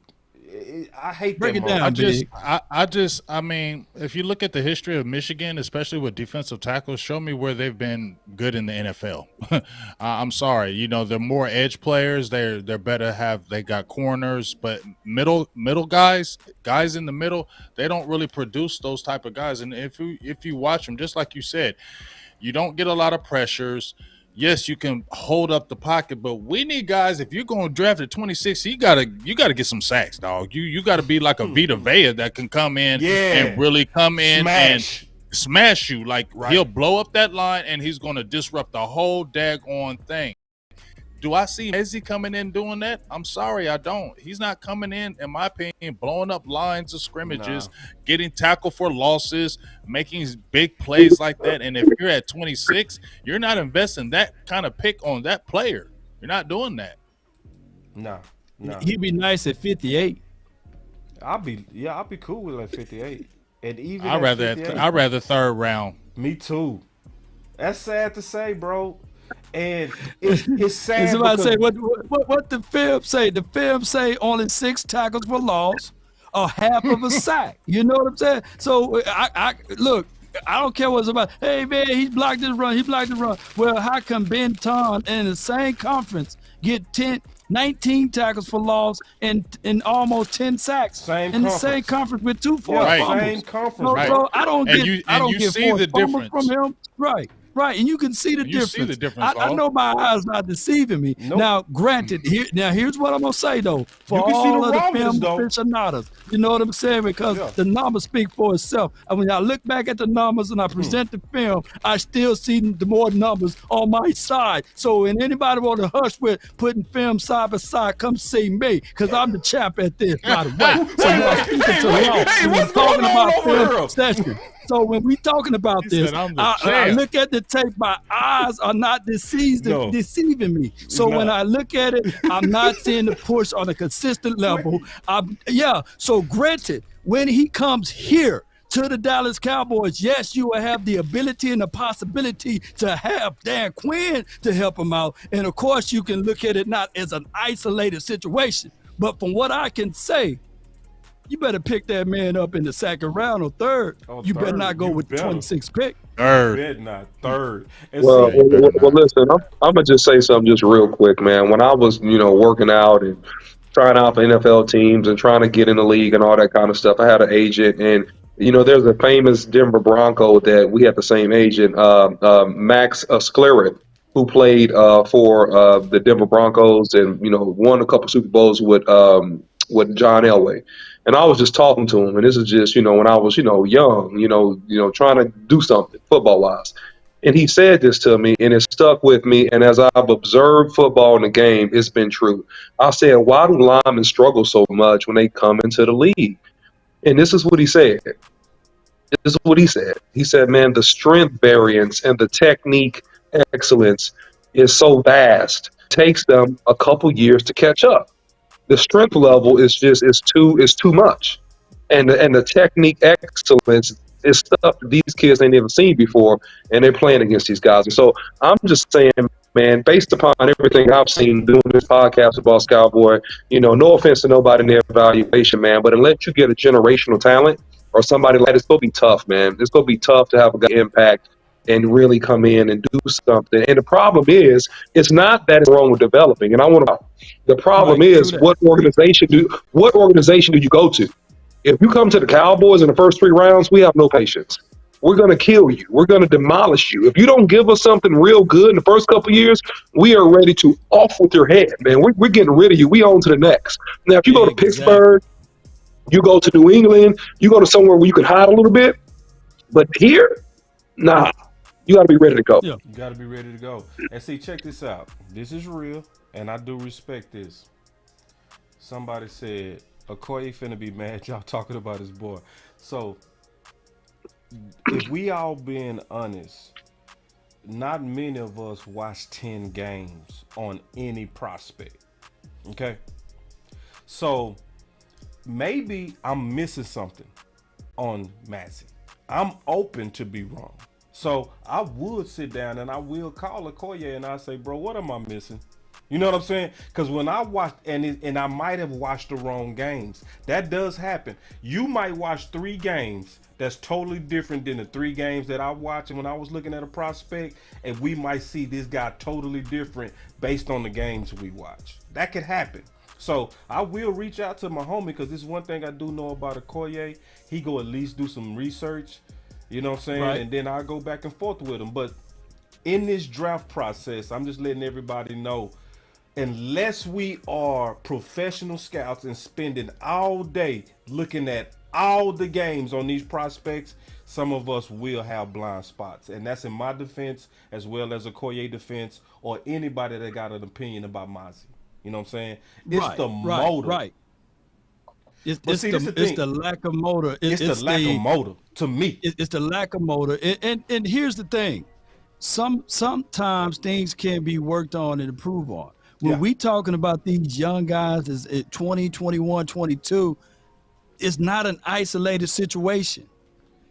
I hate Break that. it motor. down. I mean, if you look at the history of Michigan, especially with defensive tackles, show me where they've been good in the NFL. I'm sorry, they're more edge players. They're better. They got corners, but middle guys in the middle, they don't really produce those type of guys. And if you watch them, just like you said, you don't get a lot of pressures. Yes, you can hold up the pocket, but we need guys. If you're going to draft at 26, you gotta get some sacks, dog. You got to be like a Vita Vea that can come in and really come in and smash you. Like he'll blow up that line and he's going to disrupt the whole daggone thing. Do I see Messi coming in doing that? I'm sorry, I don't. He's not coming in my opinion, blowing up lines of scrimmages, getting tackled for losses, making big plays like that. And if you're at 26, you're not investing that kind of pick on that player. You're not doing that. No. He'd be nice at 58. I'll be cool with like 58. And even I'd rather third round. Me too. That's sad to say, bro. And it's sad. Somebody say what the film say? The film say only 6 tackles for loss, or half of a sack. You know what I'm saying? So I look. I don't care what's about. Hey man, he blocked his run. Well, how come Ben Ton in the same conference get 19 tackles for loss and almost 10 sacks the same conference with 2 forced fumbles? Same conference. So I don't get. I don't get see the difference from him. Right, and you can see the difference. See the difference. I know my eyes not deceiving me. Nope. Now, granted, here's what I'm gonna say though. For all of the film aficionados, you know what I'm saying? Because the numbers speak for itself. And when I look back at the numbers and I present the film, I still see the more numbers on my side. So when anybody want to hush with putting film side by side, come see me, because I'm the champ at this, by the way. So y'all speaking to law. We're talking about film session. So when we talking about this, I look at the tape. My eyes are not deceiving me. So when I look at it, I'm not seeing the push on a consistent level. So granted, when he comes here to the Dallas Cowboys, yes, you will have the ability and the possibility to have Dan Quinn to help him out. And of course, you can look at it not as an isolated situation, but from what I can say, you better pick that man up in the second round or third. You better not go with the 26th pick. Third. Well, listen, I'm gonna just say something just real quick, man. When I was, working out and trying out for NFL teams and trying to get in the league and all that kind of stuff, I had an agent, and there's a famous Denver Bronco that we had the same agent, Max Sklerit, who played for the Denver Broncos and won a couple Super Bowls with John Elway. And I was just talking to him, and this is just, when I was, young, trying to do something football-wise. And he said this to me, and it stuck with me. And as I've observed football in the game, it's been true. I said, why do linemen struggle so much when they come into the league? And this is what he said. He said, man, the strength variance and the technique excellence is so vast. It takes them a couple years to catch up. The strength level is too much, and the technique excellence is stuff that these kids ain't never seen before, and they're playing against these guys. And so I'm just saying, man, based upon everything I've seen doing this podcast with Boss Cowboy, no offense to nobody in their evaluation, man, but unless you get a generational talent or somebody like, it's gonna be tough, man. It's gonna be tough to have a guy impact and really come in and do something. And the problem is, it's not that it's wrong with developing. And the problem Right. True is, that. what organization do you go to? If you come to the Cowboys in the first 3 rounds, we have no patience. We're going to kill you. We're going to demolish you. If you don't give us something real good in the first couple of years, we are ready to off with your head, man. We're getting rid of you. We on to the next. Now, if you go to Exactly. Pittsburgh, you go to New England, you go to somewhere where you can hide a little bit. But here, nah, you got to be ready to go. Yeah. You got to be ready to go. And see, check this out. This is real, and I do respect this. Somebody said, Okoye finna be mad y'all talking about his boy. So, if we all being honest, not many of us watch 10 games on any prospect. Okay? So, maybe I'm missing something on Massey. I'm open to be wrong. So I would sit down and I will call Okoye and I say, bro, what am I missing? You know what I'm saying? Because when I watched, and I might have watched the wrong games. That does happen. You might watch 3 games that's totally different than the 3 games that I watched when I was looking at a prospect, and we might see this guy totally different based on the games we watch. That could happen. So I will reach out to my homie, because this is one thing I do know about Okoye. He go at least do some research, you know what I'm saying? Right. And then I'll go back and forth with him. But in this draft process, I'm just letting everybody know, unless we are professional scouts and spending all day looking at all the games on these prospects, some of us will have blind spots. And that's in my defense, as well as Okoye defense, or anybody that got an opinion about Mozzie. You know what I'm saying? It's Right. the Right. motive. Right. It's see, this the thing. the lack of motor. It's the lack of motive to me. It's the lack of motor. And here's the thing. Sometimes things can be worked on and improved on. When we talking about these young guys is at 20, 21, 22, it's not an isolated situation.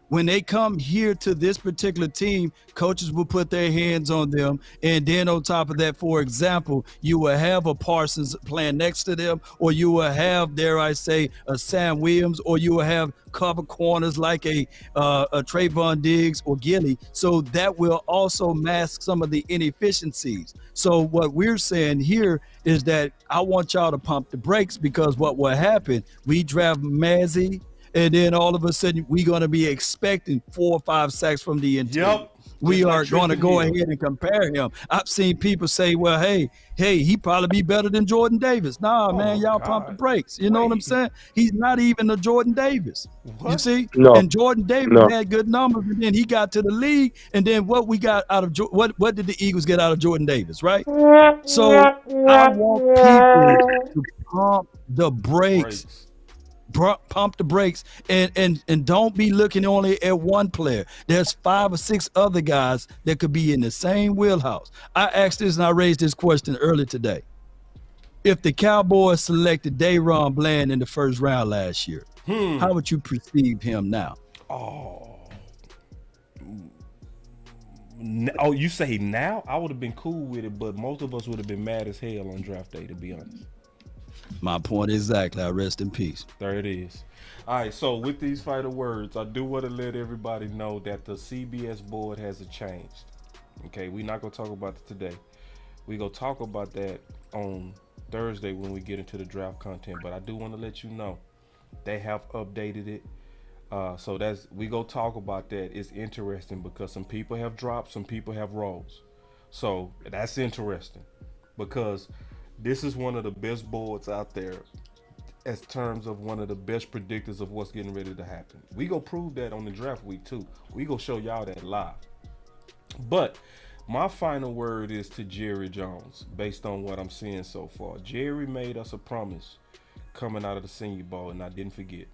When they come here to this particular team, coaches will put their hands on them. And then on top of that, for example, you will have a Parsons playing next to them, or you will have, dare I say, a Sam Williams, or you will have cover corners like a Trayvon Diggs or Gilly. So that will also mask some of the inefficiencies. So what we're saying here is that I want y'all to pump the brakes, because what will happen, we draft Mazzy, and then all of a sudden we're going to be expecting 4 or 5 sacks from the interior. Yep. We Just are like going to Tristan go Hill. ahead and compare him. I've seen people say, well, hey, he probably be better than Jordan Davis. Nah, Oh, man, y'all God. pump the brakes. You know what I'm Wait. saying? He's not even a Jordan Davis. You What? see? No. And Jordan Davis No. had good numbers, and then he got to the league, and then what we got out of what did the Eagles get out of Jordan Davis, right? So I want people to pump the brakes. Pump the brakes, and don't be looking only at one player. There's 5 or 6 other guys that could be in the same wheelhouse. I asked this and I raised this question earlier today. If the Cowboys selected Dayron Bland in the first round last year, how would you perceive him now? Oh, you say now? I would have been cool with it, but most of us would have been mad as hell on draft day, to be honest. My point exactly. I rest in peace. There it is. All right, so with these final words, I do want to let everybody know that the CBS board has changed. Okay, we're not going to talk about it today. We're going to talk about that on Thursday when we get into the draft content, but I do want to let you know they have updated it. So we go talk about that. It's interesting because some people have dropped, some people have rose. So that's interesting because this is one of the best boards out there as terms of one of the best predictors of what's getting ready to happen. We go prove that on the draft week too. We go show y'all that live. But my final word is to Jerry Jones, based on what I'm seeing so far. Jerry made us a promise coming out of the Senior Bowl, and I didn't forget.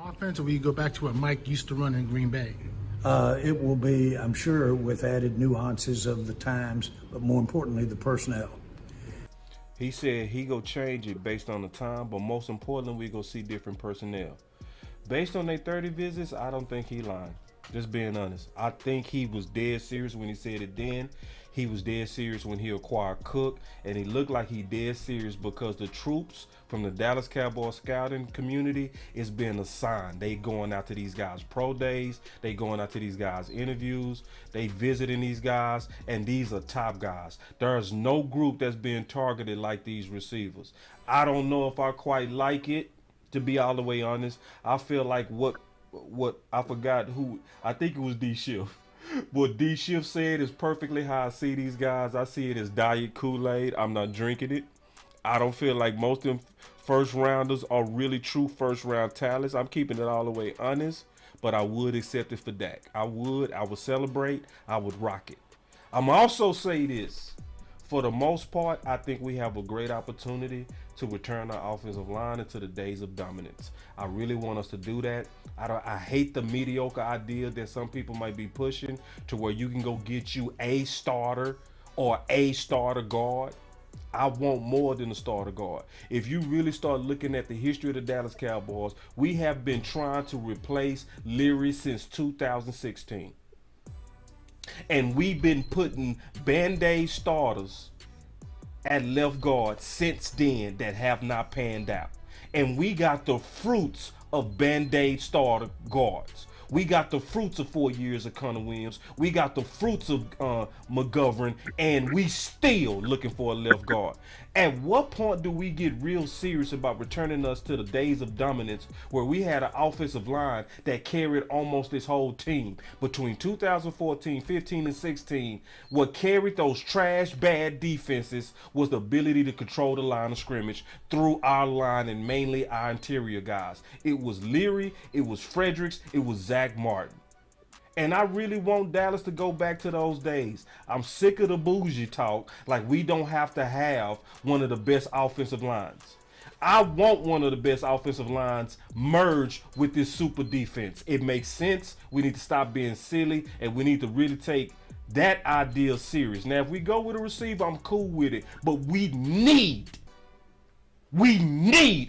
Offensively, you go back to what Mike used to run in Green Bay. It will be, I'm sure, with added nuances of the times, but more importantly, the personnel. He said he go change it based on the time, but most importantly, we go see different personnel. Based on their 30 visits, I don't think he lying. Just being honest. I think he was dead serious when he said it then. He was dead serious when he acquired Cook, and he looked like he dead serious because the troops from the Dallas Cowboys scouting community is being assigned. They going out to these guys pro days, they going out to these guys interviews, they visiting these guys, and these are top guys. There's no group that's being targeted like these receivers. I don't know if I quite like it, to be all the way honest. I feel like what I forgot who, I think it was D Shift. What D Shift said is perfectly how I see these guys. I see it as Diet Kool-Aid. I'm not drinking it. I don't feel like most of them first rounders are really true first round talents. I'm keeping it all the way honest, but I would accept it for Dak. I would celebrate. I would rock it. I'm also say this. For the most part, I think we have a great opportunity to return our offensive line into the days of dominance. I really want us to do that. I hate the mediocre idea that some people might be pushing to where you can go get you a starter or a starter guard. I want more than a starter guard. If you really start looking at the history of the Dallas Cowboys, we have been trying to replace Leary since 2016. And we've been putting Band-Aid starters at left guard since then that have not panned out. And we got the fruits of Band-Aid starter guards. We got the fruits of 4 years of Connor Williams. We got the fruits of McGovern, and we still looking for a left guard. At what point do we get real serious about returning us to the days of dominance where we had an offensive line that carried almost this whole team? Between 2014, 15, and 16, what carried those trash, bad defenses was the ability to control the line of scrimmage through our line and mainly our interior guys. It was Leary, it was Fredericks, it was Zach Martin. And I really want Dallas to go back to those days. I'm sick of the bougie talk like we don't have to have one of the best offensive lines. I want one of the best offensive lines merged with this super defense. It makes sense. We need to stop being silly, and we need to really take that idea serious. Now, if we go with a receiver, I'm cool with it. But we need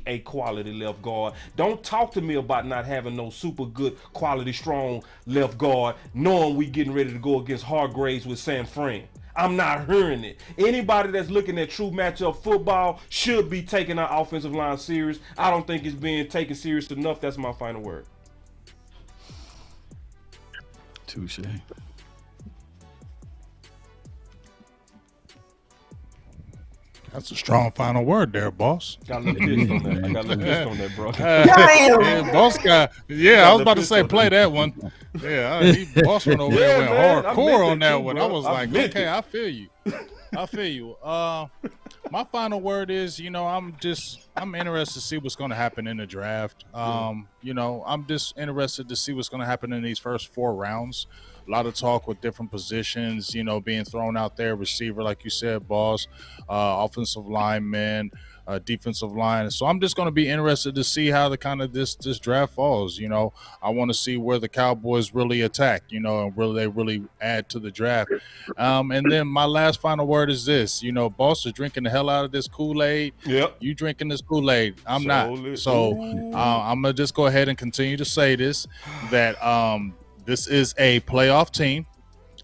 a quality left guard. Don't talk to me about not having no super good quality strong left guard knowing we getting ready to go against Hargraves with San Fran. I'm not hearing it. Anybody that's looking at true matchup football should be taking our offensive line serious. I don't think it's being taken serious enough. That's my final word. Touche. That's a strong final word there, boss. Got a little pissed on that. I got a little pissed on that, bro. Yeah, boss guy. Yeah, I was about to say play that one. Yeah, boss went over there and went hardcore on that one. I was like, okay, I feel you. I feel you. My final word is, I'm interested to see what's going to happen in the draft. I'm just interested to see what's going to happen in these first 4 rounds. A lot of talk with different positions, being thrown out there. Receiver, like you said, boss, offensive lineman, defensive line. So I'm just going to be interested to see how this draft falls. I want to see where the Cowboys really attack, and they really add to the draft. And then my last final word is this: boss is drinking the hell out of this Kool-Aid. Yep. You drinking this Kool-Aid? I'm not. So I'm gonna just go ahead and continue to say this that this is a playoff team.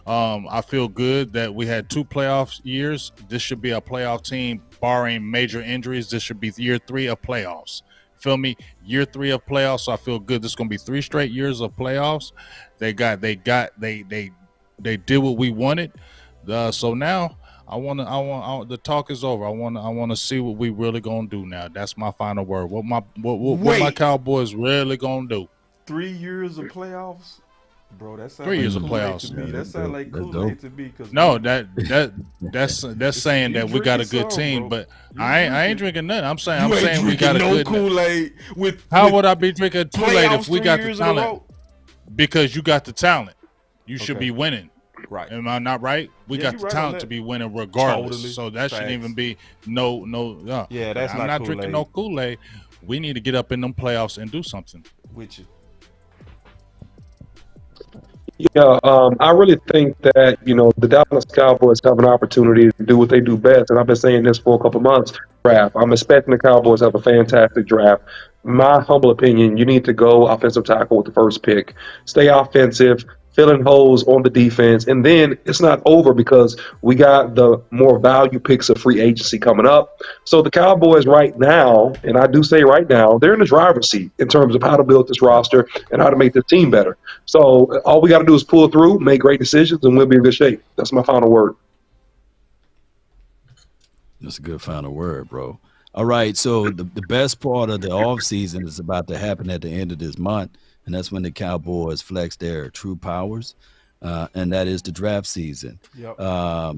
I feel good that we had 2 playoff years. This should be a playoff team, barring major injuries. This should be year 3 of playoffs. Feel me? Year 3 of playoffs. So I feel good. This is gonna be 3 straight years of playoffs. They did what we wanted. So now the talk is over. I want to see what we really gonna do now. That's my final word. What my Cowboys really gonna do? 3 years of playoffs. Bro, that sounds 3 years like of Kool-Aid playoffs. to me. That sounds like Kool-Aid to me. No, that's saying that we got a good team, but I ain't drinking nothing. I'm saying we got a good Kool-Aid with. How would I be drinking Kool-Aid if we got the talent? Because you got the talent, you should be winning. Right? Am I not right? We got the talent to be winning regardless. Totally. So that shouldn't even be no. Yeah, that's I'm not drinking no Kool-Aid. We need to get up in them playoffs and do something. With you. Yeah, I really think that, the Dallas Cowboys have an opportunity to do what they do best. And I've been saying this for a couple months. Draft. I'm expecting the Cowboys to have a fantastic draft. My humble opinion, you need to go offensive tackle with the first pick. Stay offensive. filling holes on the defense. And then it's not over because we got the more value picks of free agency coming up. So the Cowboys right now, and I do say right now, they're in the driver's seat in terms of how to build this roster and how to make the team better. So all we got to do is pull through, make great decisions, and we'll be in good shape. That's my final word. That's a good final word, bro. All right, so the best part of the offseason is about to happen at the end of this month, and that's when the Cowboys flex their true powers, and that is the draft season. Yep. I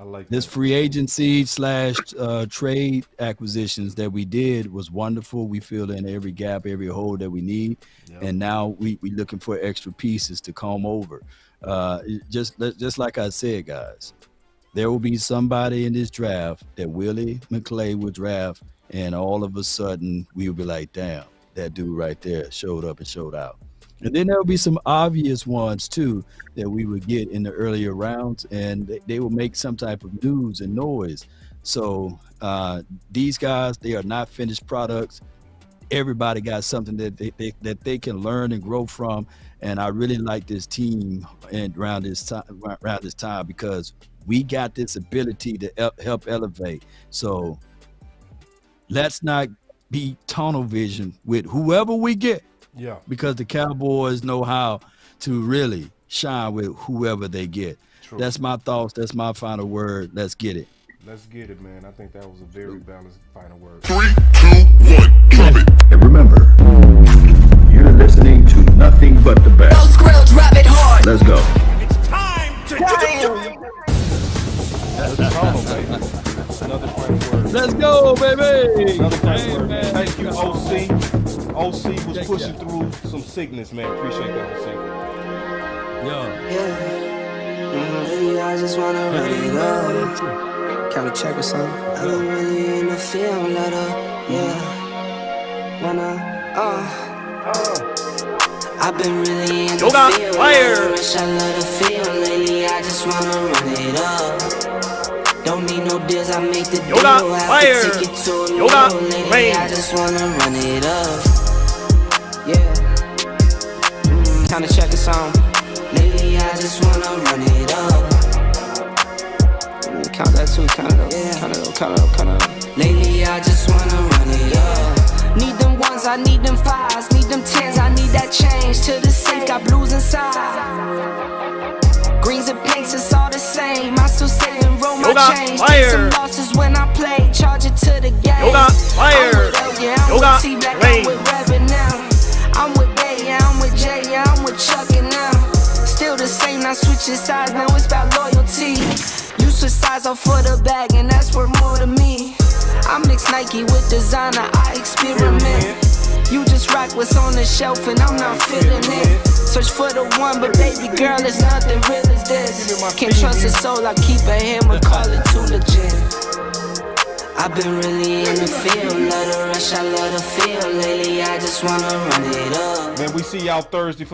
like this that. free agency / trade acquisitions that we did was wonderful. We filled in every gap, every hole that we need, and now we looking for extra pieces to comb over. Just like I said, guys. There will be somebody in this draft that Willie McClay will draft, and all of a sudden we'll be like, damn, that dude right there showed up and showed out. And then there'll be some obvious ones too that we would get in the earlier rounds, and they will make some type of news and noise. So these guys, they are not finished products. Everybody got something that they can learn and grow from, and I really like this team and around this time because we got this ability to help elevate. So let's not be tunnel vision with whoever we get. Yeah. Because the Cowboys know how to really shine with whoever they get. True. That's my thoughts. That's my final word. Let's get it. Let's get it, man. I think that was a very balanced final word. 3, 2, 1, drop it. And remember, you're listening to nothing but the best. Those grills drop it hard. Let's go. It's time to That's Tono, baby. Another final word. Let's go, baby. Another final word, man. Man. Thank you, OC. OC was pushing through some sickness, man. Appreciate that, OC. Yeah, I just wanna run it up. Count a check or something. I've been really in the field, let up. Yeah. I've been really in the field. Fire. Wish I love the feel lately. I just wanna run it up. Don't need no deals, I make the deal. Fire. Have to take it to a meal lately. I just wanna run it up. Yeah. Count a check or something. Lately I just wanna run it up. Count that too, count it up, count it up. Lately I just wanna run it up. Need them ones, I need them fives, need them tens, I need that change to the safe, got blues inside. Greens and pinks, it's all the same. I still say and roll my change. Take some losses when I play, charge it to the game. I'm with L, yeah, I'm with T Black, I'm with Reverend now. I'm with Bay, yeah, I'm with Jay, yeah, I'm with Chuck and now. Still the same, not switching sides, now it's about loyalty. You switch sides off for the bag, and that's worth more to me. I mix Nike with designer, I experiment. You just rock what's on the shelf, and I'm not feeling it. Search for the one, but baby girl, it's nothing real as this. Can't trust a soul, I keep a hammer, call it too legit. I've been really in the field, love the rush, I love the feel. Lately, I just wanna run it up. Man, we see y'all Thursday for